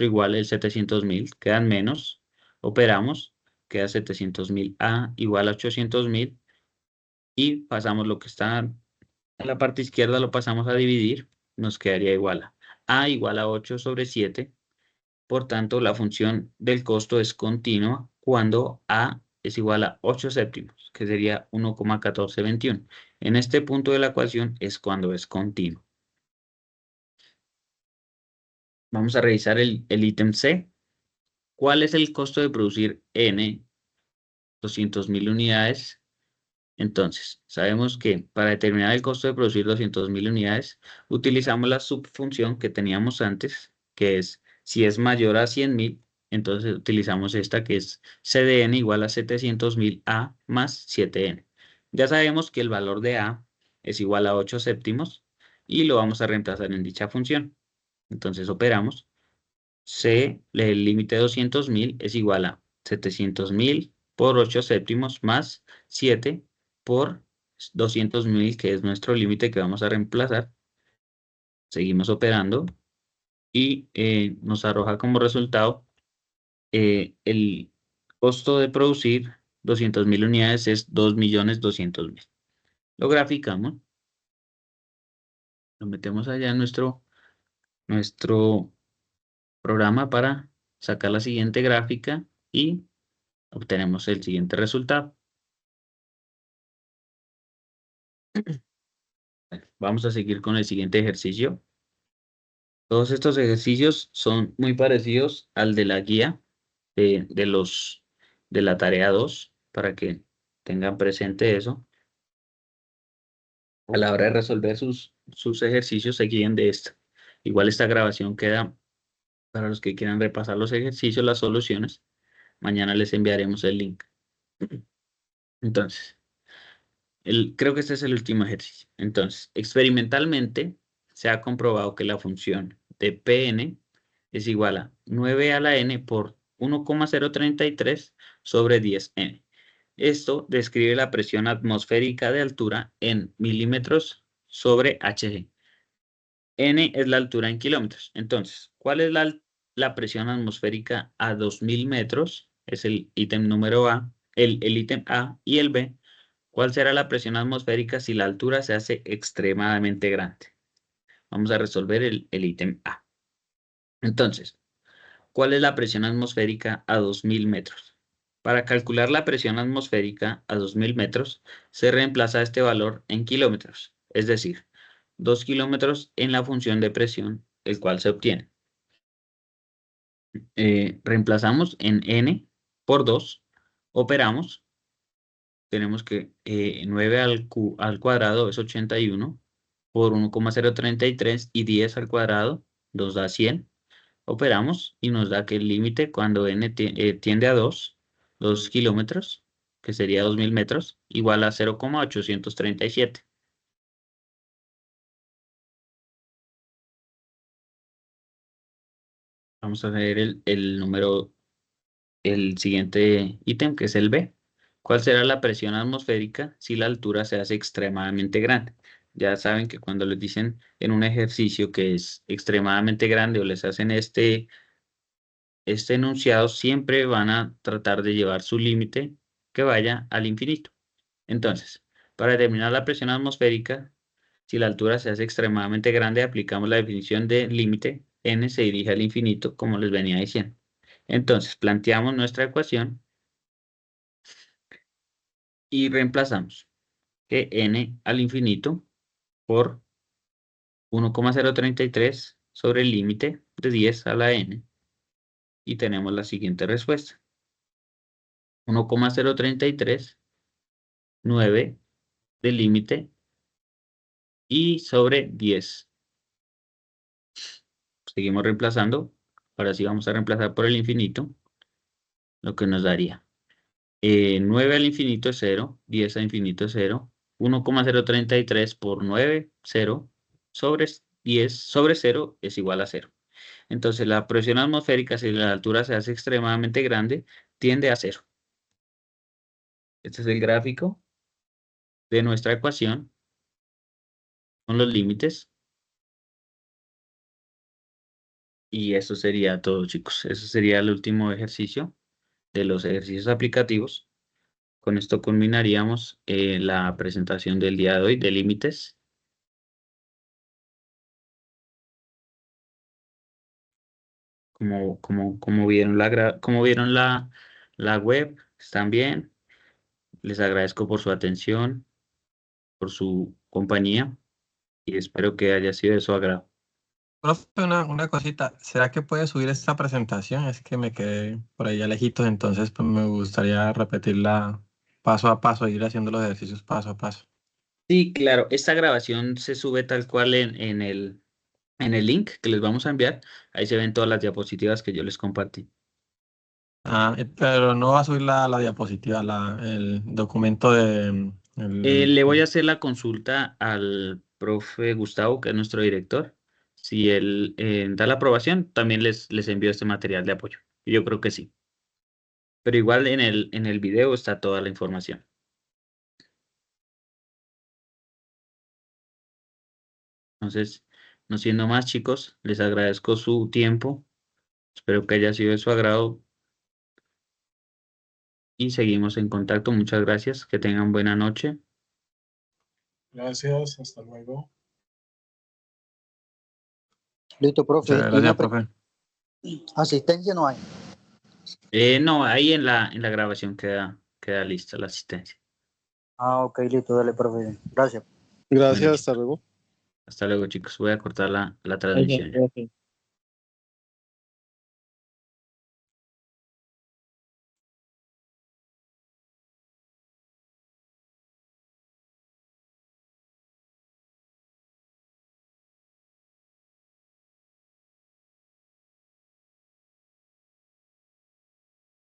igual, el 700.000, quedan menos, operamos, queda 700.000 A igual a 800.000 y pasamos lo que está en la parte izquierda, lo pasamos a dividir, nos quedaría igual a igual a 8 sobre 7. Por tanto, la función del costo es continua cuando A es igual a 8 séptimos, que sería 1,1421. En este punto de la ecuación es cuando es continuo. Vamos a revisar el ítem C. ¿Cuál es el costo de producir N 200.000 unidades? Entonces, sabemos que para determinar el costo de producir 200.000 unidades, utilizamos la subfunción que teníamos antes, que es si es mayor a 100.000, entonces utilizamos esta que es C de n igual a 700.000 A más 7n. Ya sabemos que el valor de A es igual a 8 séptimos y lo vamos a reemplazar en dicha función. Entonces operamos. C, el límite de 200.000 es igual a 700.000 por 8 séptimos más 7 por 200.000, que es nuestro límite que vamos a reemplazar. Seguimos operando y nos arroja como resultado el costo de producir 200.000 unidades es 2.200.000. Lo graficamos. Lo metemos allá en nuestro programa para sacar la siguiente gráfica y obtenemos el siguiente resultado. Vamos a seguir con el siguiente ejercicio. Todos estos ejercicios son muy parecidos al de la guía de la tarea 2, para que tengan presente eso. A la hora de resolver sus ejercicios, se guíen de esto. Igual esta grabación queda para los que quieran repasar los ejercicios, las soluciones. Mañana les enviaremos el link. Entonces, creo que este es el último ejercicio. Entonces, experimentalmente se ha comprobado que la función de Pn es igual a 9 a la n por 1,033 sobre 10n. Esto describe la presión atmosférica de altura en milímetros sobre Hg. N es la altura en kilómetros. Entonces, ¿cuál es la presión atmosférica a 2.000 metros? Es el ítem número A, el ítem A, y el B. ¿Cuál será la presión atmosférica si la altura se hace extremadamente grande? Vamos a resolver el ítem A. Entonces, ¿cuál es la presión atmosférica a 2.000 metros? Para calcular la presión atmosférica a 2.000 metros, se reemplaza este valor en kilómetros, es decir, 2 kilómetros en la función de presión, el cual se obtiene. Reemplazamos en n por 2, operamos. Tenemos que 9 al cuadrado es 81 por 1,033 y 10 al cuadrado 2 da 100. Operamos y nos da que el límite cuando n tiende a 2 kilómetros, que sería 2000 metros, igual a 0,837. Vamos a ver el siguiente ítem, que es el B. ¿Cuál será la presión atmosférica si la altura se hace extremadamente grande? Ya saben que cuando les dicen en un ejercicio que es extremadamente grande o les hacen este enunciado, siempre van a tratar de llevar su límite que vaya al infinito. Entonces, para determinar la presión atmosférica, si la altura se hace extremadamente grande, aplicamos la definición de límite n se dirige al infinito, como les venía diciendo. Entonces, planteamos nuestra ecuación y reemplazamos que n al infinito por 1,033 sobre el límite de 10 a la n. Y tenemos la siguiente respuesta. 1,033, 9 del límite y sobre 10. Seguimos reemplazando. Ahora sí vamos a reemplazar por el infinito, lo que nos daría 9 al infinito es 0, 10 al infinito es 0, 1,033 por 9, 0, sobre 10 sobre 0 es igual a 0. Entonces la presión atmosférica, si la altura se hace extremadamente grande, tiende a 0. Este es el gráfico de nuestra ecuación con los límites. Y eso sería todo, chicos. Eso sería el último ejercicio de los ejercicios aplicativos. Con esto culminaríamos la presentación del día de hoy de límites. Como vieron la web, están bien. Les agradezco por su atención, por su compañía y espero que haya sido de su agrado. Profe, una cosita, ¿será que puede subir esta presentación? Es que me quedé por ahí lejitos, entonces pues me gustaría repetirla paso a paso, ir haciendo los ejercicios paso a paso. Sí, claro, esta grabación se sube tal cual en el link que les vamos a enviar. Ahí se ven todas las diapositivas que yo les compartí. Pero no va a subir la diapositiva, el documento de... Le voy a hacer la consulta al profe Gustavo, que es nuestro director. Si él da la aprobación, también les envío este material de apoyo. Yo creo que sí. Pero igual en el video está toda la información. Entonces, no siendo más, chicos, les agradezco su tiempo. Espero que haya sido de su agrado. Y seguimos en contacto. Muchas gracias. Que tengan buena noche. Gracias, hasta luego. Listo, profe. Muchas gracias, profe. Asistencia no hay. No, ahí en la grabación queda lista la asistencia. Ok, listo, dale, profe. Gracias. Gracias, Bueno, hasta luego. hasta luego, chicos. Voy a cortar la transmisión ya.